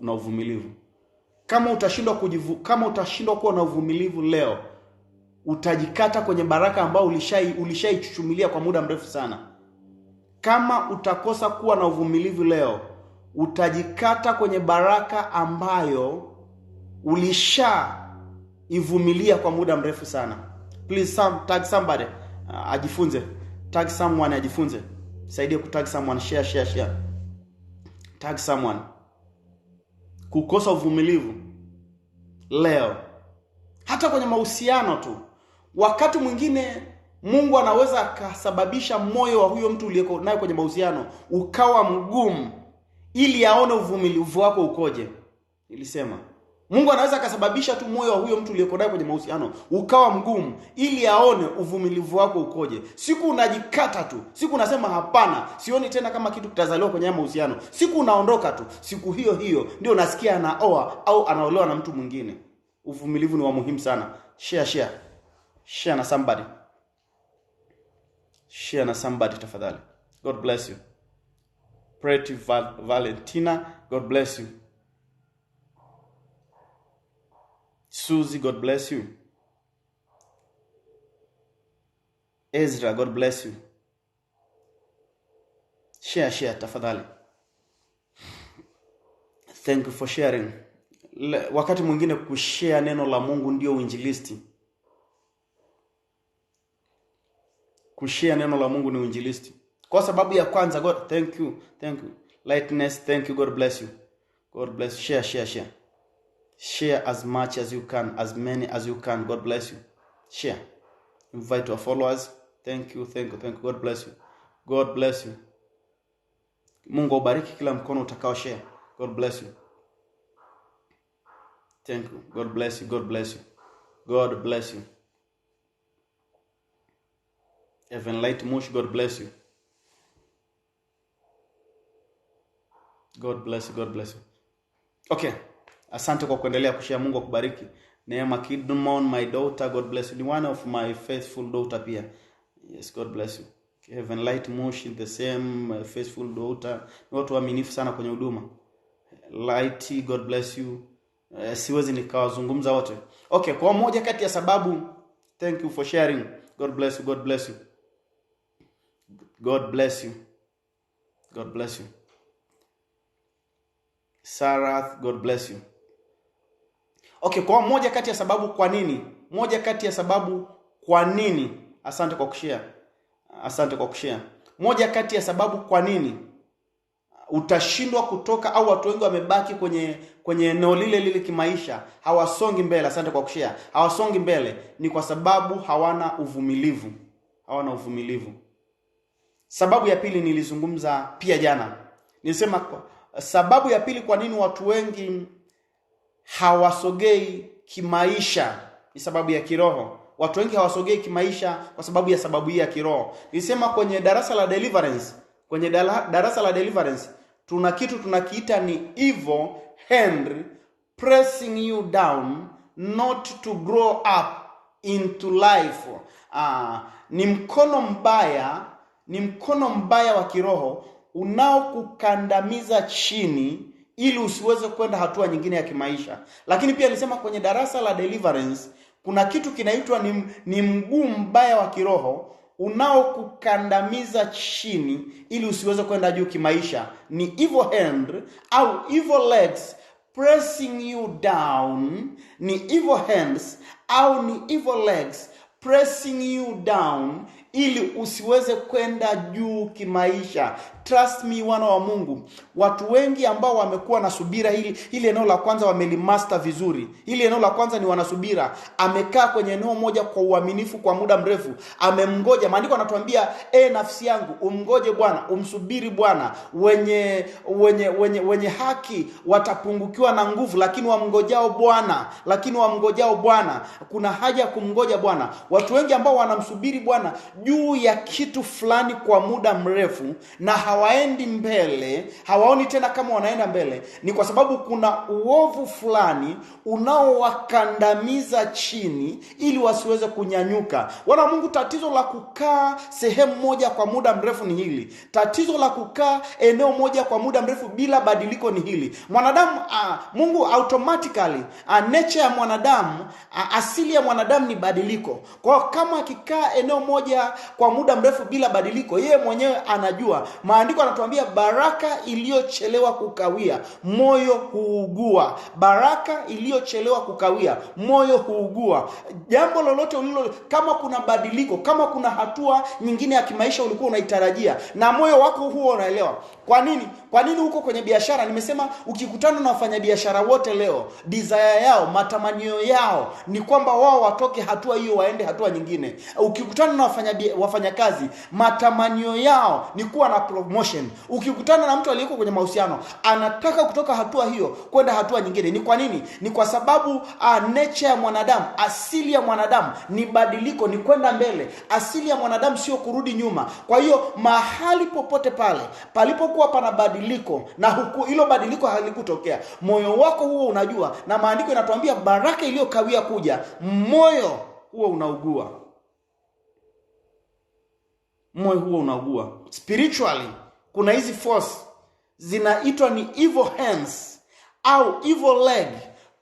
[SPEAKER 1] na uvumilivu. Kama utashindwa kuwa na uvumilivu leo, utajikata kwenye baraka ambayo ulishaichuchumilia kwa muda mrefu sana. Kama utakosa kuwa na uvumilivu leo, utajikata kwenye baraka ambayo ulishaivumilia kwa muda mrefu sana. Please tag somebody, ajifunze. Tag someone, ajifunze. Saidia kutag someone, share. Tag someone. Kukosa uvumilivu leo, hata kwenye mahusiano tu. Wakati mwingine Mungu anaweza akasababisha moyo wa huyo mtu uliyeko naye kwenye mahusiano ukawa mgumu ili aone uvumilivu wako ukoje. Nilisema Mungu anaweza akasababisha tu moyo wa huyo mtu uliyeko naye kwenye mahusiano ukawa mgumu ili aone uvumilivu wako ukoje. Siku unajikata tu, siku unasema hapana, sioni tena kama kitu kitazaliwa kwenye mahusiano, siku unaondoka tu, siku hiyo ndio unasikia anaoa au anaolewa na mtu mwingine. Uvumilivu ni wa muhimu sana. Share na somebody. Share na somebody tafadhali. God bless you. Pray to Valentina, God bless you. Susie, God bless you. Ezra, God bless you. Share tafadhali. Thank you for sharing. Wakati mwingine kushare neno la Mungu ndio uinjilisti. Kushare neno la Mungu ni uinjilisti. Kwa sababu ya kwanza, God, thank you. Lightness, thank you, God bless you. God bless you. Share. Share as much as you can, as many as you can. God bless you. Share. Invite your followers. Thank you. God bless you. Mungu ubariki kila mkono utakao share. God bless you. Thank you. God bless you. God bless you. God bless you. Evan Light Mush, God bless you. God bless you. God bless you. Okay. Asante kwa kuendelea kushare. Mungu akubariki. Neema Kidmon, my daughter, God bless you. Ni one of my faithful daughter pia. Yes, God bless you. Heaven Light Mush, the same faithful daughter. Ni watu waaminifu sana kwenye huduma. Light, God bless you. Siwezi nikawazungumza wote. Okay, kwa moja kati ya sababu, thank you for sharing. God bless you. God bless you. God bless you. God bless you. Sarah, God bless you. Okay, kwa moja kati ya sababu kwa nini? Moja kati ya sababu kwa nini? Asante kwa kushare. Asante kwa kushare. Moja kati ya sababu kwa nini utashindwa kutoka au watu wengi wamebaki kwenye eneo lile kimaisha, hawasongi mbele. Asante kwa kushare. Hawasongi mbele ni kwa sababu hawana uvumilivu. Hawana uvumilivu. Sababu ya pili nilizungumza pia jana. Nilisema sababu ya pili kwa nini watu wengi hawasogei kimaisha ni sababu ya kiroho. Watu wengi hawasogei kimaisha kwa sababu hii ya kiroho. Nilisema kwenye darasa la deliverance, darasa la deliverance tuna kitu tunakiita ni evil hand pressing you down not to grow up into life. Ni mkono mbaya wa kiroho unaokukandamiza chini ili usiweze kwenda hatua nyingine ya kimaisha. Lakini pia nilisema kwenye darasa la deliverance kuna kitu kinaitwa ni mguu mbaya wa kiroho unaokukandamiza chini ili usiweze kwenda juu kimaisha. Ni evil hand au evil legs pressing you down. Ni evil hands au ni evil legs pressing you down ili usiweze kwenda juu kimaisha. Trust me, wana wa Mungu, watu wengi ambao wamekuwa na subira, hili eneo la kwanza wamelimaster vizuri. Hili eneo la kwanza ni wanasubira. Amekaa kwenye eneo moja kwa uaminifu kwa muda mrefu, amemngoja. Maandiko yanatuambia nafsi yangu umngoje Bwana, umsubiri Bwana. Wenye haki watapungukiwa na nguvu, lakini wamngojao Bwana. Kuna haja ya kumngoja Bwana. Watu wengi ambao wanamsubiri Bwana juu ya kitu fulani kwa muda mrefu na hawaendi mbele, hawaoni tena kama wanaenda mbele, ni kwa sababu kuna uovu fulani unaowakandamiza chini ili wasiweze kunyanyuka. Wana Mungu, tatizo la kukaa sehemu moja kwa muda mrefu ni hili. Tatizo la kukaa eneo moja kwa muda mrefu bila badiliko ni hili. Mwanadamu, Mungu automatically, nature ya mwanadamu, asili ya mwanadamu ni badiliko. Kwa kama akikaa eneo moja kwa muda mrefu bila badiliko, yeye mwenyewe anajua. Maandiko yanatuambia baraka iliyochelewa kukawia moyo huugua. Baraka iliyochelewa kukawia moyo huugua. Jambo lolote kama kuna badiliko, kama kuna hatua nyingine ya kimaisha ulikuwa unaitarajia na moyo wako huo unaelewa. Kwa nini huko kwenye biashara? Nimesema ukikutana na wafanyabiashara wote leo, desire yao, matamanio yao ni kwamba wao watoke hatua hiyo waende hatua nyingine. Ukikutana na wafanyakazi, matamanio yao ni kuwa na promotion. Ukikutana na mtu aliyeko kwenye mahusiano, anataka kutoka hatua hiyo kwenda hatua nyingine. Ni kwa nini? Ni kwa sababu nature ya mwanadamu, asili ya mwanadamu ni badiliko, ni kwenda mbele. Asili ya mwanadamu sio kurudi nyuma. Kwa hiyo mahali popote pale palipokuwa pana badiliko na hilo badiliko halikutokea, moyo wako huo unajua, na maandiko yanatuambia baraka iliyokawia kuja, moyo huo unaugua. Moyo huo unaugua. Spiritually kuna hizi force zinaitwa ni evil hands au evil leg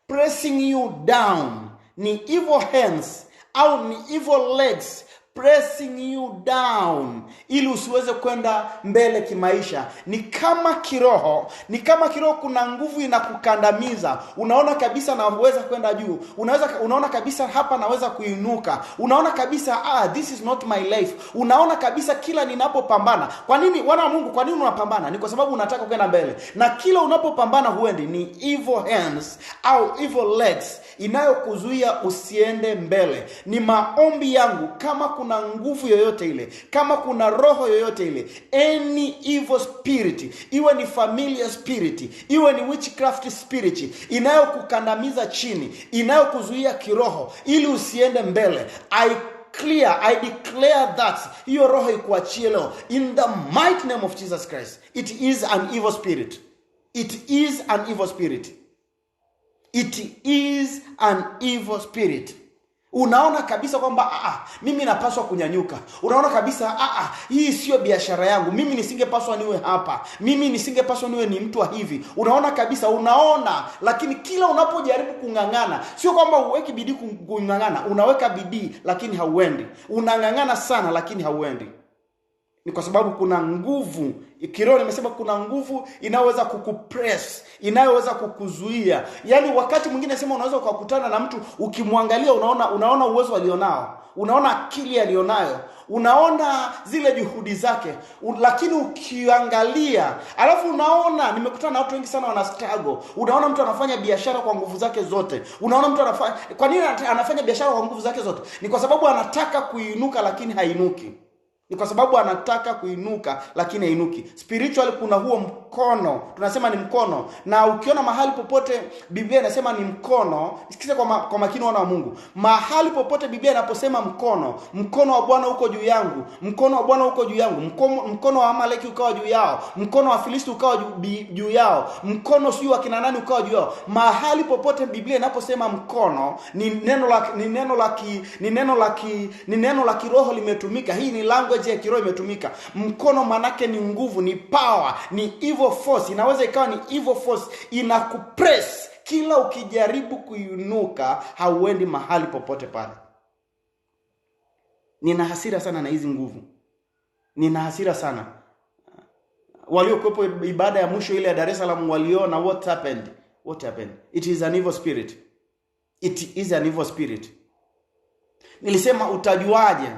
[SPEAKER 1] pressing you down. Ni evil hands au ni evil legs pressing you down ili usiweze kwenda mbele kimaisha. Ni kama kiroho kuna nguvu inakukandamiza. Unaona kabisa naweza kwenda juu. Unaona kabisa hapa naweza kuinuka. Unaona kabisa this is not my life. Unaona kabisa kila ninapopambana. Kwa nini wana wa Mungu, kwa nini unapambana? Ni kwa sababu unataka kwenda mbele. Na kila unapopambana huendi. Ni evil hands au evil legs inayokuzuia usiende mbele. Ni maombi yangu, kama kuna kuna nguvu yoyote ile, kama kuna roho yoyote ile, any evil spirit, iwe ni familiar spirit, iwe ni witchcraft spirit, inayokukandamiza chini, inayokuzuia kiroho ili usiende mbele, I declare that hiyo roho ikuachie leo in the mighty name of Jesus Christ. It is an evil spirit. It is an evil spirit. It is an evil spirit. Unaona kabisa kwamba mimi napaswa kunyanyuka. Unaona kabisa hii sio biashara yangu. Mimi nisingepaswa niwe hapa. Mimi nisingepaswa niwe ni mtu wa hivi. Unaona kabisa, lakini kila unapojaribu kungangana, sio kwamba uweki bidii kungangana, unaweka bidii lakini hauendi. Unangangana sana lakini hauendi. Ni kwa sababu kuna nguvu kiroho. Nimesema kuna nguvu inayoweza kukupress, inayoweza kukuzuia. Yaani wakati mwingine nasema unaweza ukakutana na mtu, ukimwangalia unaona uwezo alionao, unaona akili alionayo, unaona zile juhudi zake, lakini ukiangalia alafu unaona, nimekutana na watu wengi sana wana struggle. Unaona mtu anafanya biashara kwa nguvu zake zote. Unaona mtu kwa nini anafanya biashara kwa nguvu zake zote? Ni kwa sababu anataka kuinuka lakini hainuki. Ni kwa sababu anataka kuinuka lakini hainuki. Spiritually kuna huo mkono, tunasema ni mkono. Na ukiona mahali popote Biblia inasema ni mkono, sikiza kwa makini wana wa Mungu. Mahali popote Biblia inaposema mkono wa Bwana uko juu yangu, mkono wa Bwana uko juu yangu, mkono wa Amaleki ukawa juu yao, mkono wa Filisti ukawa juu yao, mkono sio wa kina nani ukawa juu yao. Mahali popote Biblia inaposema mkono, ni neno la kiroho limetumika. Hii ni language ya kiroho imetumika. Mkono manake ni nguvu, ni power, ni evil force. Inaweza ikawa ni evil force inakupress. Kila ukijaribu kuinuka hauendi mahali popote pale. Nina hasira sana na hizi nguvu. Nina hasira sana. Waliokuwepo ibada ya mwisho ile ya Dar es Salaam waliona what happened. It is an evil spirit. It is an evil spirit. Nilisema utajuaje?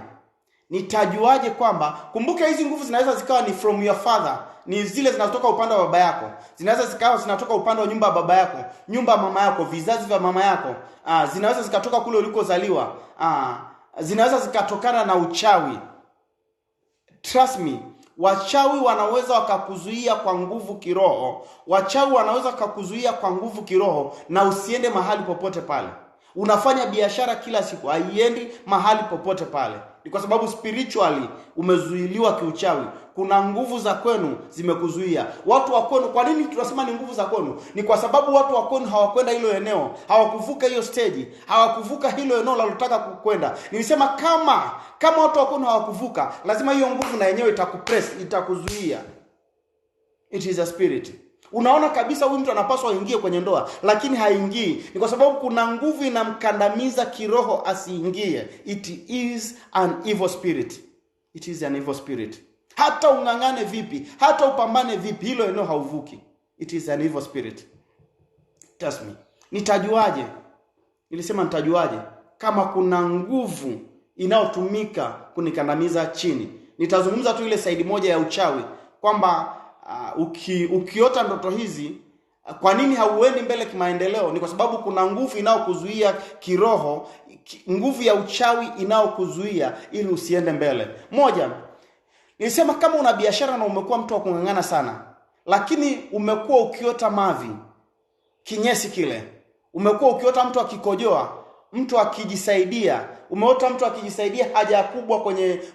[SPEAKER 1] Nitajuaje kwamba, kumbuka hizi nguvu zinaweza zikawa ni from your father, ni zile zinatoka upande wa baba yako. Zinaweza zikawa zinatoka upande wa nyumba ya baba yako, nyumba ya mama yako, vizazi vya mama yako. Zinaweza zikatoka kule ulikozaliwa. Zinaweza zikatokana na uchawi. Trust me, wachawi wanaweza wakakuzuia kwa nguvu kiroho. Wachawi wanaweza wakakuzuia kwa nguvu kiroho na usiende mahali popote pale. Unafanya biashara kila siku, haiendi mahali popote pale. Ni kwa sababu spiritually umezuiliwa kiuchawi. Kuna nguvu za kwenu zimekuzuia. Watu wa kwenu, kwa nini tunasema ni nguvu za kwenu? Ni kwa sababu watu wa kwenu hawakwenda hilo eneo, hawakuvuka hiyo stage, hawakuvuka hilo eneo la kwenda. Nilisema kama watu wa kwenu hawakuvuka, lazima hiyo nguvu na yenyewe itakupress, itakuzuia. It is a spirit. Unaona kabisa huyu mtu anapaswa aingie kwenye ndoa lakini haingii. Ni kwa sababu kuna nguvu inamkandamiza kiroho asiingie. It is an evil spirit. It is an evil spirit. Hata ungangane vipi, hata upambane vipi, hilo eneo hauvuki. It is an evil spirit. Trust me. Nitajuaje? Nilisema nitajuaje kama kuna nguvu inayotumika kunikandamiza chini. Nitazungumza tu ile side moja ya uchawi kwamba ukiota ndoto hizi, kwa nini hauendi mbele kimaendeleo? Ni kwa sababu kuna nguvu inayokuzuia kiroho, nguvu ya uchawi inayokuzuia ili usiende mbele. Moja, nilisema kama una biashara na umekuwa mtu wa kungangana sana, lakini umekuwa ukiota mavi, kinyesi kile, umekuwa ukiota mtu akikojoa, mtu akijisaidia, umeota mtu akijisaidia haja kubwa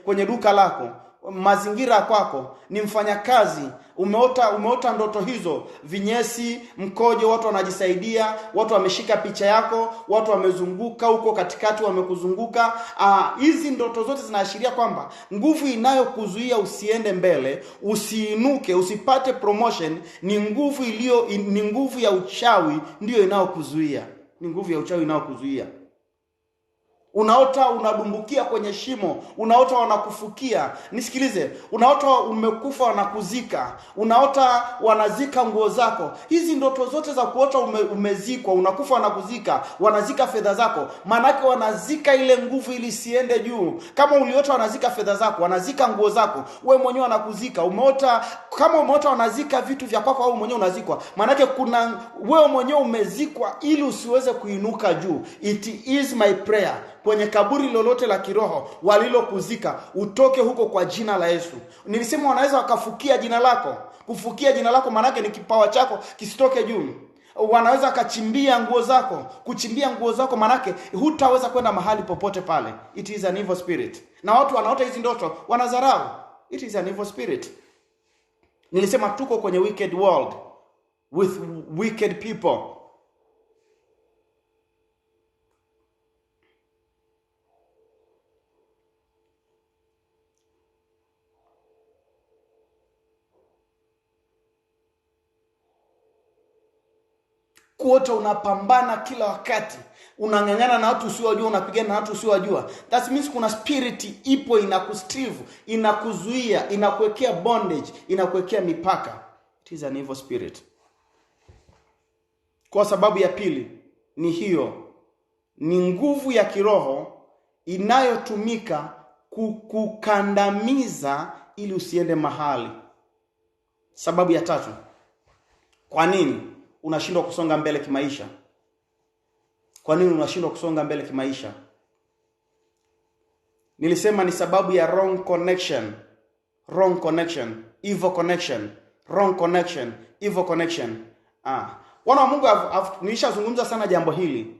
[SPEAKER 1] kwenye duka lako, mazingira kwako, ni mfanyakazi, umeota ndoto hizo, vinyesi, mkojo, watu wanajisaidia, watu wameshika picha yako, watu wamezunguka huko katikati, wamekuzunguka. Hizi ndoto zote zinaashiria kwamba nguvu inayokuzuia usiende mbele, usiinuke, usipate promotion, ni nguvu ya uchawi ndio inayokuzuia. Ni nguvu ya uchawi inayokuzuia. Unaota unadumbukia kwenye shimo, unaota wanakufukia. Nisikilize, unaota umekufa wanakuzika, unaota wanazika nguo zako. Hizi ndoto zote za kuota umezikwa, unakufa wanakuzika, wanazika fedha zako, maana yake wanazika ile nguvu ili siende juu. Kama uliota wanazika fedha zako, wanazika nguo zako, wewe mwenyewe wanakuzika. Kama umeota wanazika vitu vya kwako au mwenyewe unazikwa, maana yake kuna wewe mwenyewe umezikwa ili usiweze kuinuka juu. It is my prayer kwenye kaburi lolote la kiroho walilokuzika, utoke huko kwa jina la Yesu. Nilisema wanaweza wakafukia jina lako. Kufukia jina lako maana ni kipawa chako kisitoke juu. Wanaweza kachimbia nguo zako. Kuchimbia nguo zako manake hutaweza kwenda mahali popote pale. It is an evil spirit. Na watu wanaota hizi ndoto wanadharau. It is an evil spirit. Nilisema tuko kwenye wicked world with wicked people. Kuota unapambana kila wakati, unang'ang'ana na watu usiowajua, unapigana na watu usiowajua. That means kuna spirit ipo inakustrive, inakuzuia, inakuwekea bondage, inakuwekea mipaka. It is an evil spirit. Kwa sababu ya pili ni hiyo, ni nguvu ya kiroho inayotumika kukandamiza ili usiende mahali. Sababu ya tatu, kwa nini unashindwa kusonga mbele kimaisha? Kwa nini unashindwa kusonga mbele kimaisha? Nilisema ni sababu ya wrong connection, evil connection, wrong connection, evil connection. Wana wa Mungu, nilishazungumza sana jambo hili.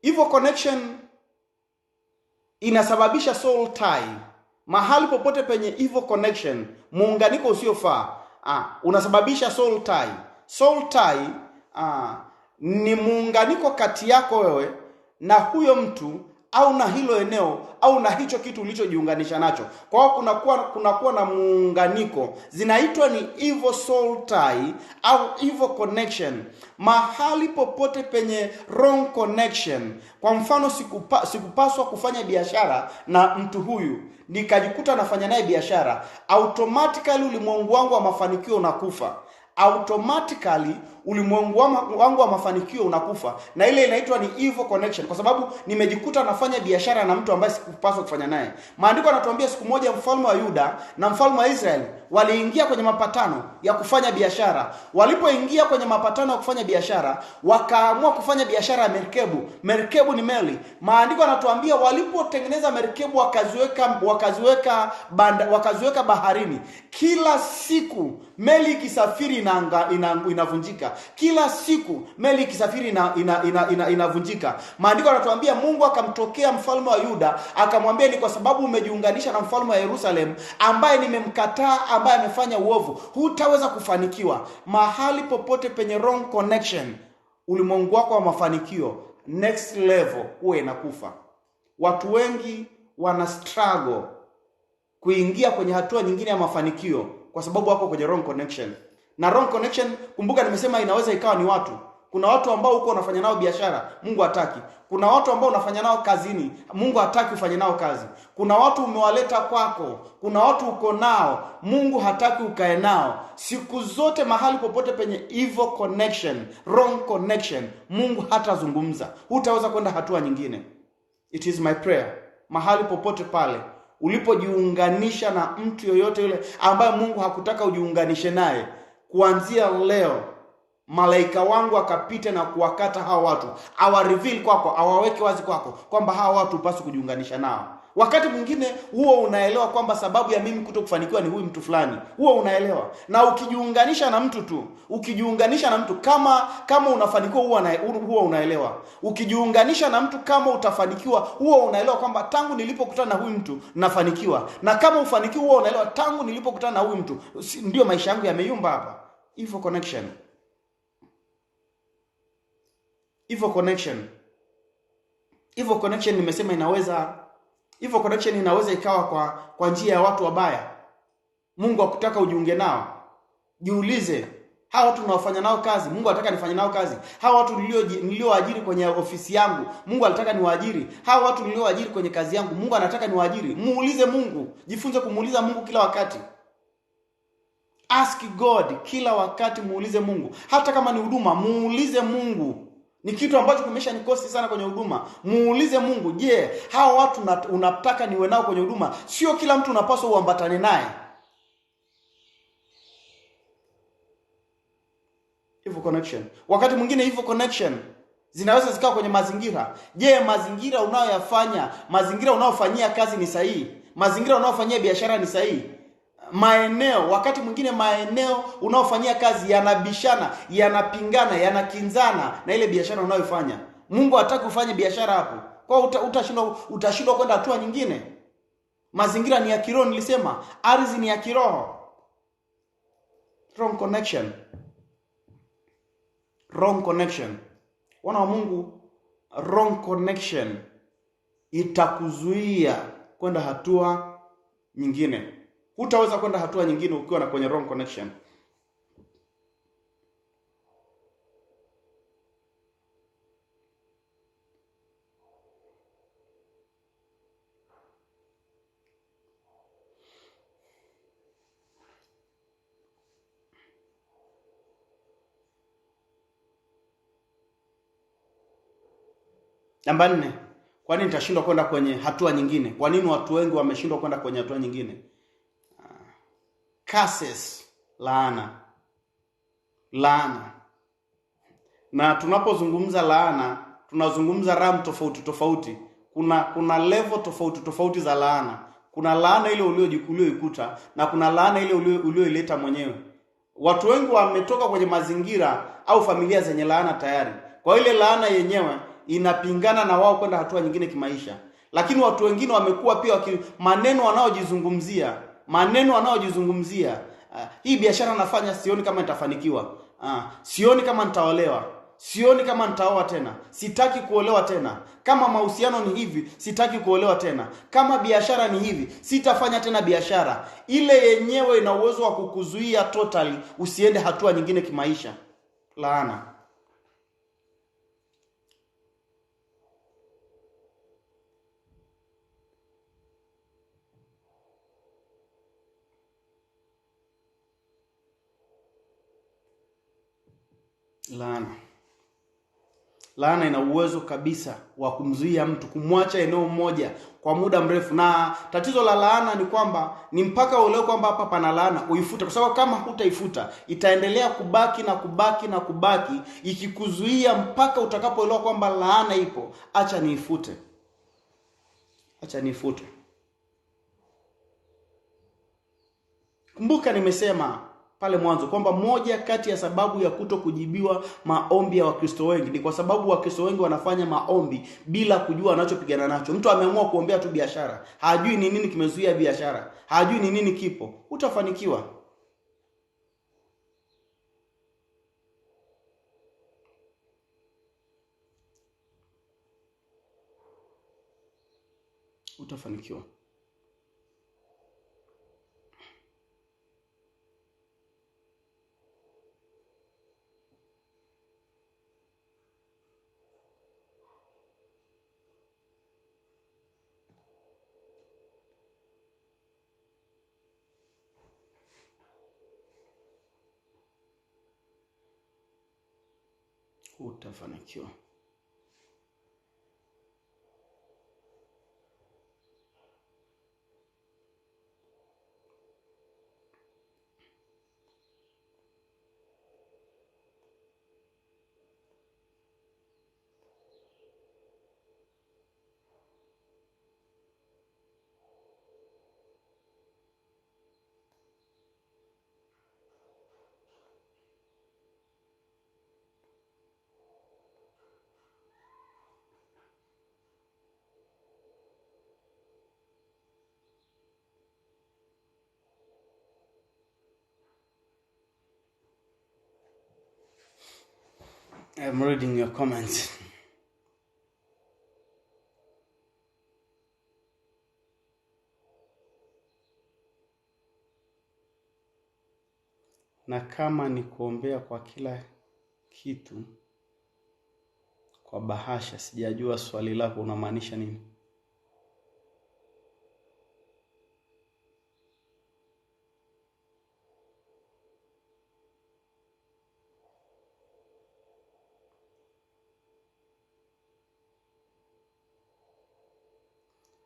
[SPEAKER 1] Evil connection inasababisha soul tie. Mahali popote penye evil connection, muunganiko usiofaa, unasababisha soul tie. Soul tie ni muunganiko kati yako wewe na huyo mtu au na hilo eneo au na hicho kitu ulichojiunganisha nacho. Kwa hiyo kunakuwa na muunganiko. Zinaitwa ni evil soul tie au evil connection. Mahali popote penye wrong connection. Kwa mfano sikupaswa kufanya biashara na mtu huyu, nikajikuta nafanya naye biashara, automatically ulimwengu wangu wa mafanikio unakufa. Automatically ulimwengu wangu wa mafanikio unakufa. Na ile inaitwa ni evil connection, kwa sababu nimejikuta nafanya biashara na mtu ambaye sikupaswa kufanya naye. Maandiko yanatuambia siku moja mfalme wa Yuda na mfalme wa Israeli waliingia kwenye mapatano ya kufanya biashara. Walipoingia kwenye mapatano ya kufanya biashara, wakaamua kufanya biashara ya merikebu. Merikebu ni meli. Maandiko yanatuambia walipotengeneza merikebu wakaziweka baharini. Kila siku meli ikisafiri inavunjika. Kila siku meli ikisafiri inavunjika. Maandiko yanatuambia Mungu akamtokea mfalme wa Yuda, akamwambia ni kwa sababu umejiunganisha na mfalme wa Yerusalemu ambaye nimemkataa, ambaye amefanya uovu, hutaweza kufanikiwa. Mahali popote penye wrong connection, ulimwengu wako wa mafanikio next level huwa inakufa. Watu wengi wana struggle kuingia kwenye hatua nyingine ya mafanikio kwa sababu wako kwenye wrong connection. Na wrong connection, kumbuka nimesema inaweza ikawa ni watu. Kuna watu ambao uko unafanya nao biashara, Mungu hataki. Kuna watu ambao unafanya nao kazini, Mungu hataki ufanye nao kazi. Kuna watu umewaleta kwako, kuna watu uko nao, Mungu hataki ukae nao. Siku zote mahali popote penye evil connection, wrong connection, Mungu hatazungumza. Hutaweza kwenda hatua nyingine. It is my prayer, mahali popote pale ulipojiunganisha na mtu yoyote yule ambaye Mungu hakutaka ujiunganishe naye, kuanzia leo malaika wangu akapite na kuwakata hawa watu, reveal kwako, awaweke wazi kwako kwamba hawa watu upaswi kujiunganisha nao. Wakati mwingine huo unaelewa kwamba sababu ya mimi kutokufanikiwa ni huyu mtu fulani. Huo unaelewa. Na ukijiunganisha na mtu tu, kama unafanikiwa huo unaelewa. Ukijiunganisha na mtu kama utafanikiwa, huo unaelewa kwamba tangu nilipokutana na huyu mtu nafanikiwa. Na kama ufanikiwa, huo unaelewa tangu nilipokutana na huyu mtu ndio maisha yangu yameyumba hapa. Evil connection. Evil connection nimesema evil connection inaweza ikawa kwa njia ya watu wabaya. Mungu hakutaka ujiunge nao. Jiulize, hawa watu tunaofanya nao kazi, Mungu anataka nifanye nao kazi? Hawa watu nilioajiri kwenye ofisi yangu, Mungu anataka niwaajiri? Hawa watu nilioajiri kwenye kazi yangu, Mungu anataka niwaajiri? Muulize Mungu. Jifunze kumuuliza Mungu kila wakati. Ask God kila wakati, muulize Mungu. Hata kama ni huduma, muulize Mungu. Ni kitu ambacho kimeshanikosti sana kwenye huduma. Muulize Mungu, je, hawa watu unataka niwe nao kwenye huduma? Sio kila mtu unapaswa uambatane naye. Evil connection. Wakati mwingine evil connection zinaweza zikawa kwenye mazingira. Je, mazingira unayoyafanya, mazingira unayofanyia kazi ni sahihi? Mazingira unayofanyia biashara ni sahihi? Maeneo, wakati mwingine maeneo unaofanyia kazi yanabishana, yanapingana, yanakinzana na ile biashara unayofanya. Mungu hataki ufanye biashara hapo. Kwa utashindwa kwenda hatua nyingine. Mazingira ni ya kiroho, nilisema, ardhi ni ya kiroho. Wrong connection. Wrong connection. Wana wa Mungu, wrong connection itakuzuia kwenda hatua nyingine. Hutaweza kwenda hatua nyingine ukiwa na kwenye wrong connection. Namba 4. Kwa nini nitashindwa kwenda kwenye hatua nyingine? Kwa nini watu wengi wameshindwa kwenda kwenye hatua nyingine? Curses, laana. Laana. Na tunapozungumza laana, tunazungumza ram tofauti tofauti. Kuna level tofauti tofauti za laana. Kuna laana ile ulioikuta na kuna laana ile ulioileta mwenyewe. Watu wengi wametoka kwenye mazingira au familia zenye laana tayari. Kwa ile laana yenyewe inapingana na wao kwenda hatua nyingine kimaisha. Lakini watu wengine wamekuwa pia maneno wanaojizungumzia, hii biashara nafanya sioni kama nitafanikiwa. Sioni kama nitaolewa. Sioni kama nitaoa tena. Sitaki kuolewa tena. Kama mahusiano ni hivi, sitaki kuolewa tena. Kama biashara ni hivi, sitafanya tena biashara. Ile yenyewe ina uwezo wa kukuzuia totally usiende hatua nyingine kimaisha. Laana. Laana ina uwezo kabisa wa kumzuia mtu, kumwacha eneo moja kwa muda mrefu. Na tatizo la laana ni kwamba ni mpaka uelewe kwamba hapa pana laana uifute, kwa sababu kama hutaifuta itaendelea kubaki na kubaki na kubaki ikikuzuia mpaka utakapoelewa kwamba laana ipo. Acha niifute. Kumbuka nimesema pale mwanzo kwamba moja kati ya sababu ya kuto kujibiwa maombi ya Wakristo wengi ni kwa sababu Wakristo wengi wanafanya maombi bila kujua wanachopigana nacho. Mtu ameamua kuombea tu biashara, hajui ni nini kimezuia biashara, hajui ni nini kipo. Utafanikiwa. Utafanikiwa. I'm reading your comments. Na kama ni kuombea kwa kila kitu kwa bahasha, sijajua swali lako unamaanisha nini?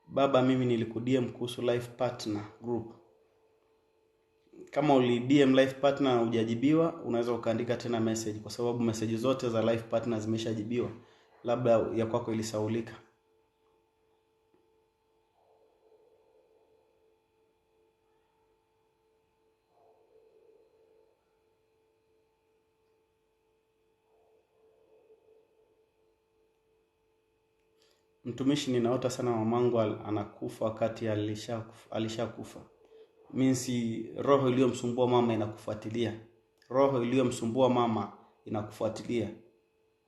[SPEAKER 1] Baba, mimi nilikudm kuhusu life partner group. Kama ulidm life partner hujajibiwa, unaweza ukaandika tena message, kwa sababu message zote za life partner zimeshajibiwa. labda ya kwako ilisaulika. Mtumishi, ninaota sana mamangu anakufa wakati alishakufa. Means roho iliyomsumbua mama inakufuatilia. Roho iliyomsumbua mama inakufuatilia.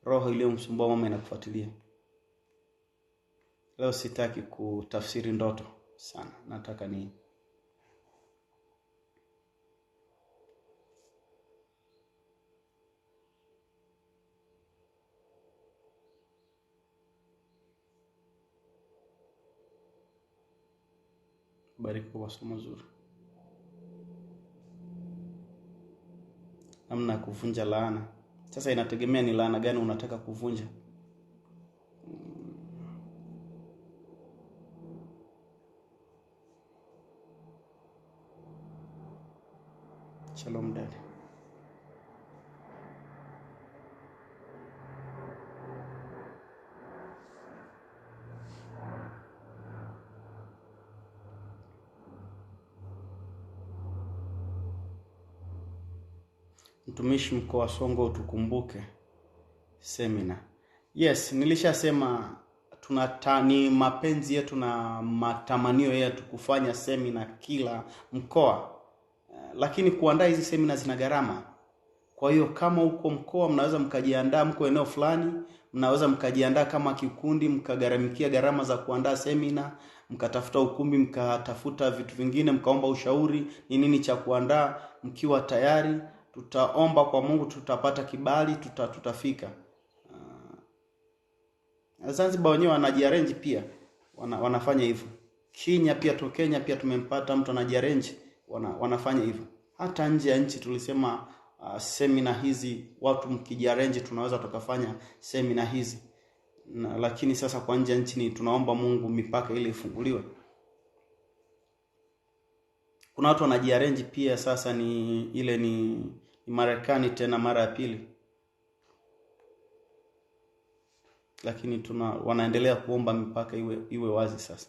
[SPEAKER 1] Roho iliyomsumbua mama inakufuatilia. Leo sitaki kutafsiri ndoto sana. Nataka ni bariki kwa somo zuri. Namna kuvunja laana. Sasa inategemea ni laana gani unataka kuvunja. Shalom dad. Mtumishi, mkoa wa Songwe utukumbuke seminar. Yes, nilishasema ni mapenzi yetu na matamanio yetu kufanya seminar kila mkoa. Lakini kuandaa hizi seminar zina gharama. Kwa hiyo kama uko mkoa mnaweza mkajiandaa, mko eneo fulani, mnaweza mkajiandaa kama kikundi, mkagharamikia gharama za kuandaa seminar, mkatafuta ukumbi, mkatafuta vitu vingine, mkaomba ushauri ni nini cha kuandaa. Mkiwa tayari, tutaomba kwa Mungu, tutapata kibali, tutafika. Zanzibar wenyewe wanajiarrange pia, wanafanya hivyo. Kenya pia tumempata mtu anajiarrange, wanafanya hivyo. Hata nje ya nchi tulisema seminar hizi watu mkijiarrange tunaweza tukafanya seminar hizi. Lakini sasa kwa nje ya nchi ni tunaomba Mungu mipaka ile ifunguliwe. Kuna watu wanajiarrange pia sasa ni Marekani tena mara ya pili. Lakini wanaendelea kuomba mipaka iwe wazi sasa.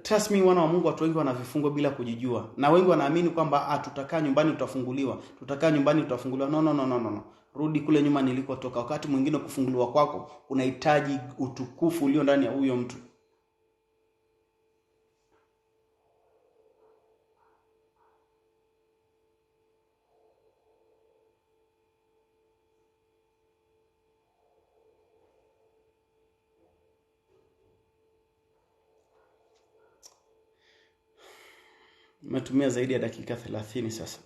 [SPEAKER 1] Trust me, wana wa Mungu, watu wengi wana vifungo bila kujijua. Na wengi wanaamini kwamba tutakaa nyumbani tutafunguliwa. Tutakaa nyumbani tutafunguliwa. No. Rudi kule nyuma nilikotoka. Wakati mwingine kufunguliwa kwako unahitaji utukufu ulio ndani ya huyo mtu. Nimetumia zaidi ya dakika 30 sasa.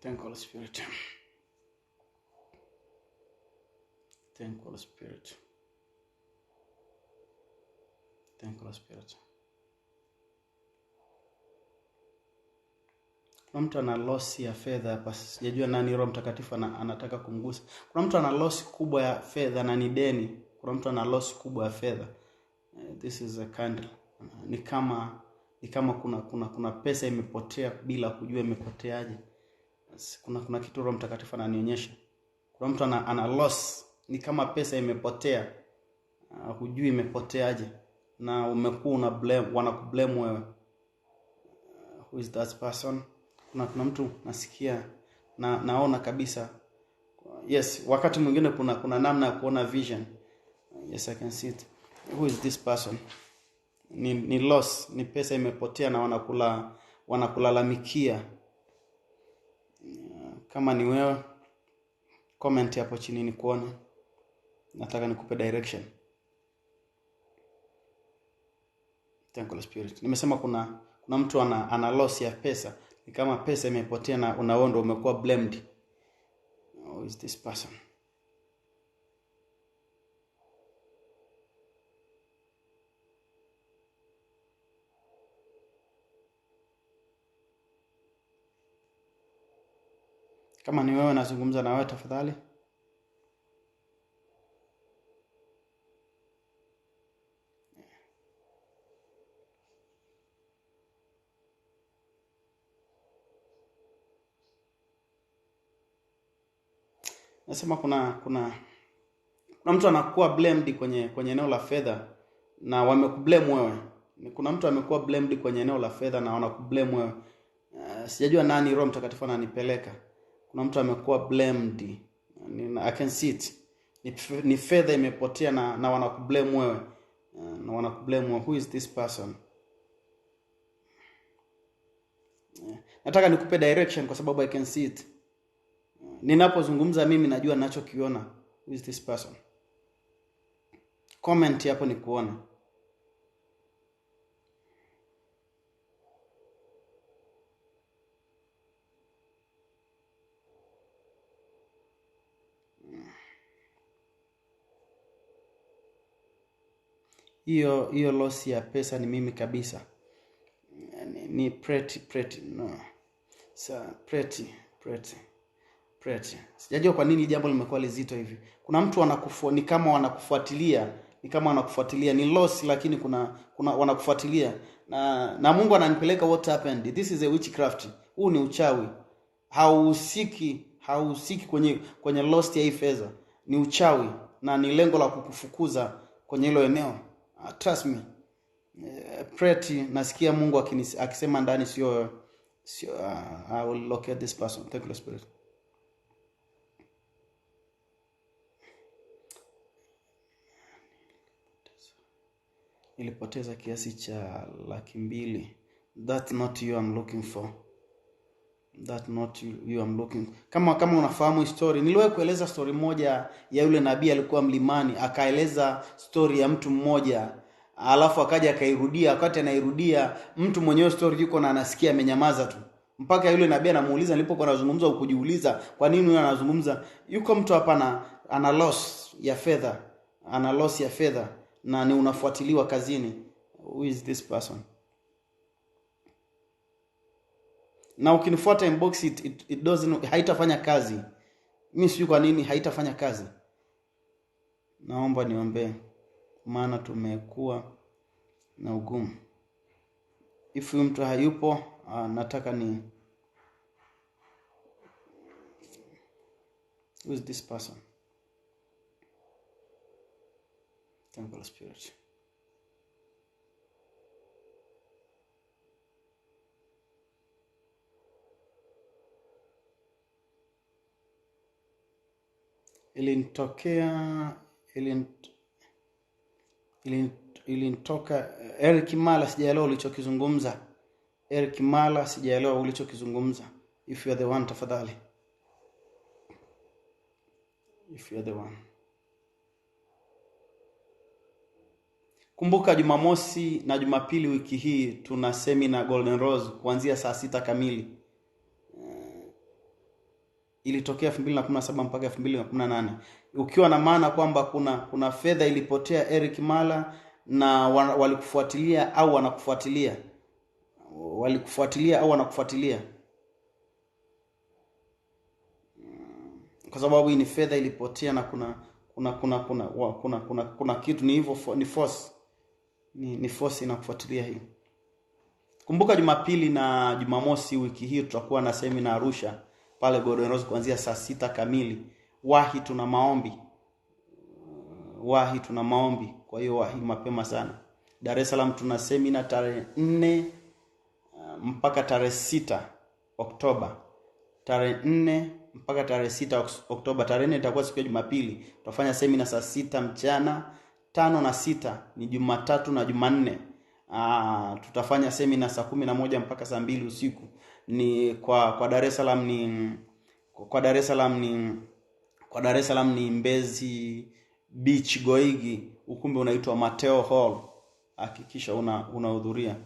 [SPEAKER 1] Thank you, Holy Spirit. Thank you, Holy Spirit. Thank you, Holy Spirit. Kuna mtu ana loss ya fedha hapa. Sijajua nani Roho Mtakatifu anataka kumgusa. Kuna mtu ana loss kubwa ya fedha na ni deni. Kuna mtu ana loss kubwa ya fedha. This is a candle. Ni kama kuna pesa imepotea bila kujua imepoteaje. Kuna kitu Roho Mtakatifu ananionyesha. Kuna mtu ana loss, ni kama pesa imepotea. Hujui imepoteaje na umekuwa wanakublame wewe. Who is that person? Kuna mtu nasikia naona kabisa. Yes, wakati mwingine kuna namna ya kuona vision. Yes, I can see it. Who is this person? Ni loss, ni pesa imepotea na wanakulalamikia. Kama ni wewe, comment hapo chini ni kuone. Nataka nikupe direction. Thank you Spirit. Nimesema kuna mtu ana loss ya pesa. Ni kama pesa imepotea na unaona umekuwa blamed. Who is this person? Kama ni wewe nazungumza na wewe tafadhali. Nasema kuna mtu anakuwa blamed kwenye eneo la fedha na wamekublame wewe. Kuna mtu amekuwa blamed kwenye eneo la fedha na wanakublame wewe. Sijajua nani Roho Mtakatifu ananipeleka. Kuna mtu amekuwa blamed. I can see it. Ni fedha imepotea na wanakublame wewe. Na wanakublame wewe. Who is this person? Nataka nikupe direction kwa sababu I can see it. Ninapozungumza mimi najua ninachokiona. Who is this person? Comment hapo nikuone. Hiyo loss ya pesa ni mimi kabisa. Ni pretty no. Pretty. Sijajua kwa nini jambo limekuwa lizito hivi. Kuna mtu ni kama wanakufuatilia, ni loss lakini kuna wanakufuatilia. Na Mungu ananipeleka what happened. This is a witchcraft. Huu ni uchawi. Hausiki kwenye loss ya hii fedha. Ni uchawi na ni lengo la kukufukuza kwenye hilo eneo. Trust me. Pretty nasikia Mungu akisema ndani sio I will locate this person. Thank you Spirit. Nilipoteza kiasi cha 200,000. That's not you I'm looking for. That not you I'm looking. Kama unafahamu story, niliwahi kueleza story moja ya yule nabii alikuwa mlimani, akaeleza story ya mtu mmoja, alafu akaja akairudia. Wakati anairudia, mtu mwenyewe story yuko na anasikia amenyamaza tu. Mpaka yule nabii anamuuliza, nilipokuwa nazungumza ukujiuliza, kwa nini yeye anazungumza? Yuko mtu hapa ana loss ya fedha na ni unafuatiliwa kazini. Who is this person? Na ukinifuata inbox it doesn't, haitafanya kazi. Mimi sijui kwa nini haitafanya kazi. Naomba niombe maana tumekuwa na ugumu. If mtu hayupo, nataka ni who is this person? Thank you Spirit. Ilinitoka Eric Mala, sijaelewa ulichokizungumza. Eric Mala, sijaelewa ulichokizungumza. If you are the one tafadhali. If you are the one. Kumbuka Jumamosi na Jumapili wiki hii tuna seminar Golden Rose kuanzia saa 6 kamili. Ilitokea 2017 mpaka 2018. Ukiwa na maana kwamba kuna fedha ilipotea Eric Mala na walikufuatilia au wanakufuatilia. Kwa sababu hii ni fedha ilipotea na kuna kitu ni hivyo, ni force. Ni force inakufuatilia hii. Kumbuka Jumapili na Jumamosi wiki hii tutakuwa na seminar Arusha pale Golden Rose kuanzia saa 6 kamili. Wahi tuna maombi. Kwa hiyo wahi mapema sana. Dar es Salaam tuna seminar tarehe 4 mpaka tarehe 6 Oktoba. Tarehe 4 mpaka tarehe 6 Oktoba. Tarehe 4 itakuwa siku ya Jumapili. Tutafanya seminar saa 6 mchana. 5 na 6 ni Jumatatu na Jumanne. Tutafanya seminar saa 11 mpaka saa 2 usiku. Ni kwa Dar es Salaam ni Mbezi Beach Goigi, ukumbi unaitwa Mateo Hall. hakikisha unahudhuria.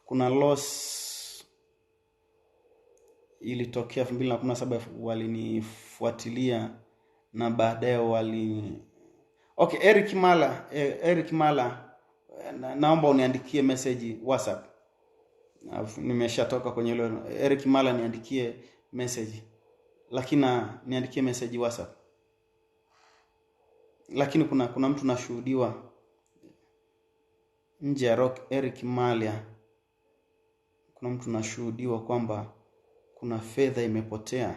[SPEAKER 1] Kuna loss ilitokea 2017, walinifuatilia na baadaye okay, Eric Mala, naomba uniandikie message WhatsApp. Nimeshatoka kwenye ile. Eric Mala, niandikie message, lakini niandikie message WhatsApp. Lakini kuna mtu nashuhudiwa nje ya Eric Mala, kuna mtu nashuhudiwa kwamba kuna fedha imepotea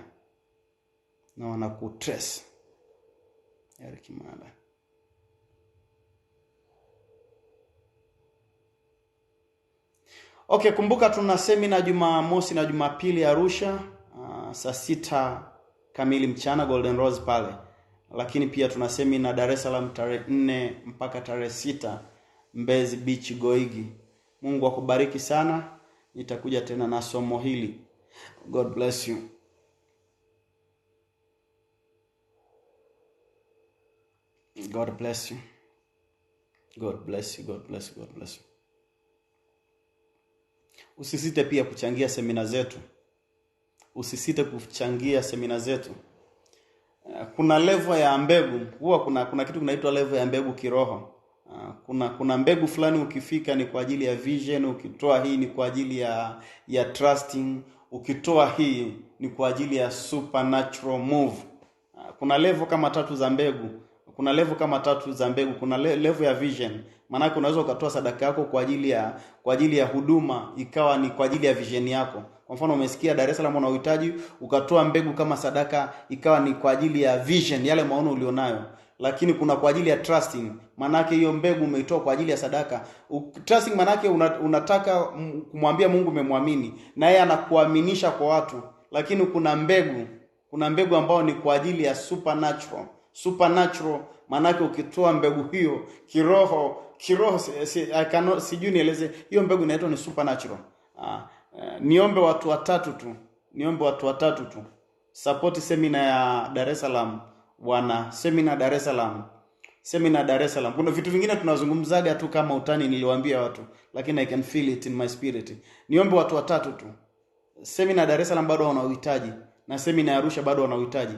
[SPEAKER 1] na wanakutrace. Eric Mala. Okay, kumbuka tuna semina Jumamosi na Jumapili Arusha, saa 6 kamili mchana Golden Rose pale. Lakini pia tuna semina Dar es Salaam tarehe 4 mpaka tarehe 6 Mbezi Beach Goigi. Mungu akubariki sana. Nitakuja tena na somo hili. God bless you. God bless you. God bless you. God bless you. God bless you. Usisite pia kuchangia semina zetu. Usisite kuchangia semina zetu. Kuna level ya mbegu. Huwa kuna kitu kinaitwa level ya mbegu kiroho. Kuna mbegu fulani ukifika ni kwa ajili ya vision, ukitoa hii ni kwa ajili ya trusting, ukitoa hii ni kwa ajili ya supernatural move. Kuna level kama 3 za mbegu. Kuna level kama 3 za mbegu. Kuna level ya vision. Maana unaweza ukatoa sadaka yako kwa ajili ya huduma ikawa ni kwa ajili ya vision yako. Kwa mfano umesikia Dar es Salaam una uhitaji, ukatoa mbegu kama sadaka ikawa ni kwa ajili ya vision, yale maono ulionayo. Lakini kuna kwa ajili ya trusting, maana hiyo mbegu umeitoa kwa ajili ya sadaka. Trusting maana unataka kumwambia Mungu umemwamini na yeye anakuaminisha kwa watu. Lakini kuna mbegu ambao ni kwa ajili ya supernatural maana ukitoa mbegu hiyo kiroho sijui nieleze, hiyo mbegu inaitwa ni supernatural. Niombe watu watatu tu support seminar ya Dar es Salaam bwana. Seminar Dar es Salaam. Kuna vitu vingine tunazungumzaga tu kama utani, niliwaambia watu, lakini I can feel it in my spirit. Niombe watu watatu tu. Seminar Dar es Salaam bado wanauhitaji na seminar ya Arusha bado wanauhitaji.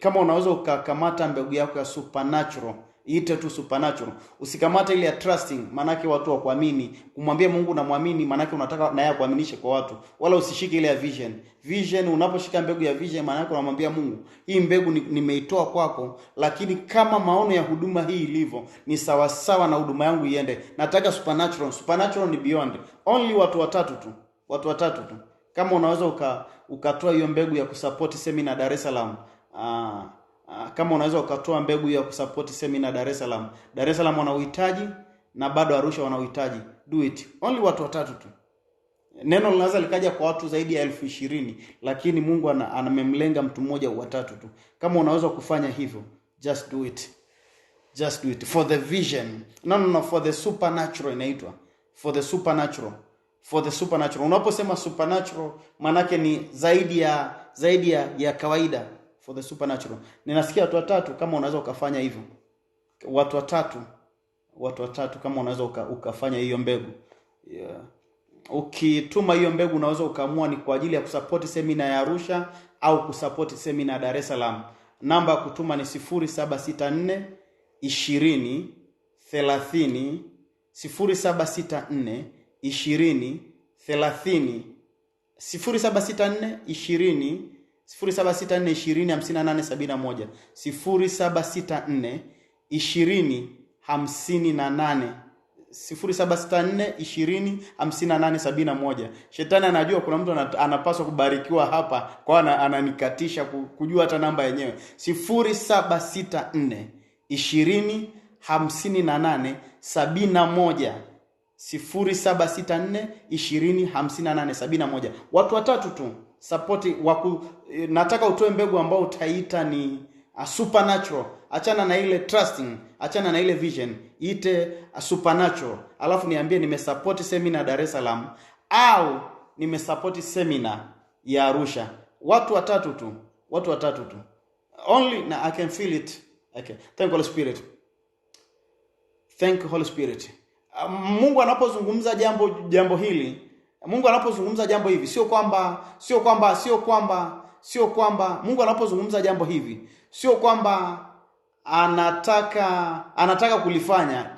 [SPEAKER 1] Kama unaweza ukakamata mbegu yako ya supernatural, iite tu supernatural. Usikamata ile ya trusting, maana watu wa kuamini, kumwambia Mungu na muamini, maana unataka na yeye kuaminishe kwa watu. Wala usishike ile ya vision. Unaposhika mbegu ya vision, maana unamwambia Mungu, hii mbegu nimeitoa kwako, lakini kama maono ya huduma hii ilivyo ni sawa sawa na huduma yangu iende, nataka supernatural ni beyond. Only watu watatu tu. Kama unaweza ukatoa hiyo mbegu ya kusupport seminar Dar es Salaam. Kama unaweza ukatoa mbegu ya kusupport seminar Dar es Salaam. Dar es Salaam wanauhitaji na bado Arusha wanauhitaji. Do it. Only watu watatu tu. Neno linaweza likaja kwa watu zaidi ya 20,000, lakini Mungu anamemlenga mtu mmoja watatu tu. Kama unaweza kufanya hivyo, just do it. For the vision. No, for the supernatural inaitwa. For the supernatural. Unaposema supernatural, manake ni zaidi ya kawaida. For the supernatural. Ninasikia watu watatu kama unaweza ukafanya hivyo. Watu watatu kama unaweza ukafanya hiyo mbegu. Yeah. Ukituma hiyo mbegu unaweza ukaamua ni kwa ajili ya kusupport seminar ya Arusha au kusupport seminar Dar es Salaam. Namba ya kutuma ni 0764 20 30 0764 20 30 0764 20 0764 20 5871 0764 20 Shetani anajua kuna mtu anapaswa kubarikiwa hapa, kwa ananikatisha kujua hata namba yenyewe. 0764 20 5871 0764 20 5871. Watu watatu tu support nataka utoe mbegu ambao utaita ni supernatural. Achana na ile trusting, achana na ile vision, ite supernatural. Alafu niambie nimesupport seminar Dar es Salaam au nimesupport seminar ya Arusha. Watu watatu tu. Only na I can feel it. Okay. Thank you Holy Spirit. Thank you Holy Spirit. Mungu anapozungumza jambo hili, Mungu anapozungumza jambo hivi, sio kwamba Mungu anapozungumza jambo hivi, sio kwamba anataka kulifanya,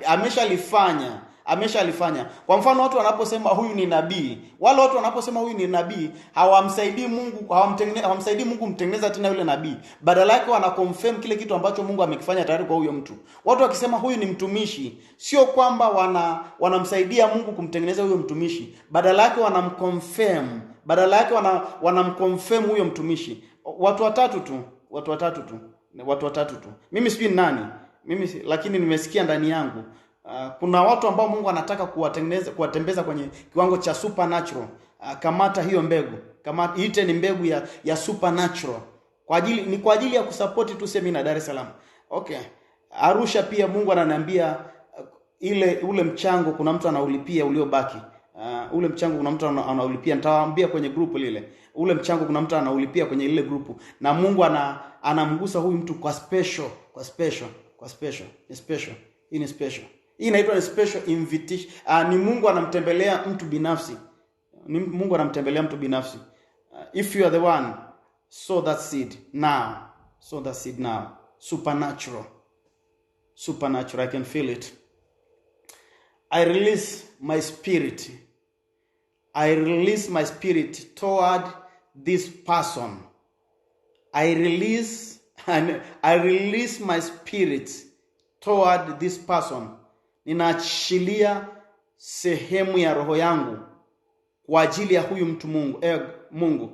[SPEAKER 1] ameshalifanya. Kwa mfano, watu wanaposema huyu ni nabii, wale watu wanaposema huyu ni nabii, hawamsaidii Mungu kumtengeneza tena yule nabii. Badala yake wanaconfirm kile kitu ambacho Mungu amekifanya tayari kwa huyo mtu. Watu wakisema huyu ni mtumishi, sio kwamba wanamsaidia Mungu kumtengeneza huyo mtumishi. Badala yake wanamconfirm huyo mtumishi. Watu watatu tu. Mimi sijui nani. Lakini nimesikia ndani yangu kuna watu ambao Mungu anataka kuwatembeza kwenye kiwango cha supernatural. Kamata hiyo mbegu. Ite ni mbegu ya supernatural. Kwa ajili ya kusupport tu semina Dar es Salaam. Okay. Arusha pia Mungu ananiambia ule mchango kuna mtu anaulipia uliobaki. Ule mchango kuna mtu anaulipia, nitawaambia kwenye group lile. Ule mchango kuna mtu anaulipia kwenye ile group, na Mungu anamgusa huyu mtu kwa special. Hii ni special. Hii inaitwa ni special invitation. Ni Mungu anamtembelea mtu binafsi. If you are the one, sow that seed now. Supernatural. I can feel it. I release my spirit toward this person. I release my spirit toward this person. Ninaachilia sehemu ya roho yangu kwa ajili ya huyu mtu Mungu.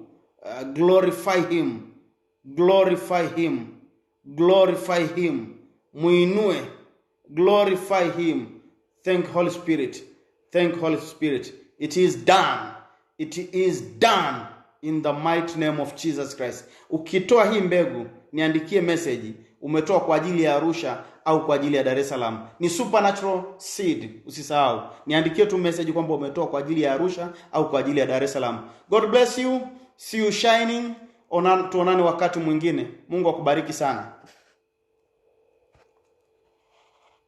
[SPEAKER 1] Glorify him. Muinue. Glorify him. Thank Holy Spirit. It is done in the mighty name of Jesus Christ. Ukitoa hii mbegu, niandikie message umetoa kwa ajili ya Arusha au kwa ajili ya Dar es Salaam. Ni supernatural seed, usisahau. Niandikie tu message kwamba umetoa kwa ajili ya Arusha au kwa ajili ya Dar es Salaam. God bless you. See you shining. Tuonane wakati mwingine. Mungu akubariki sana.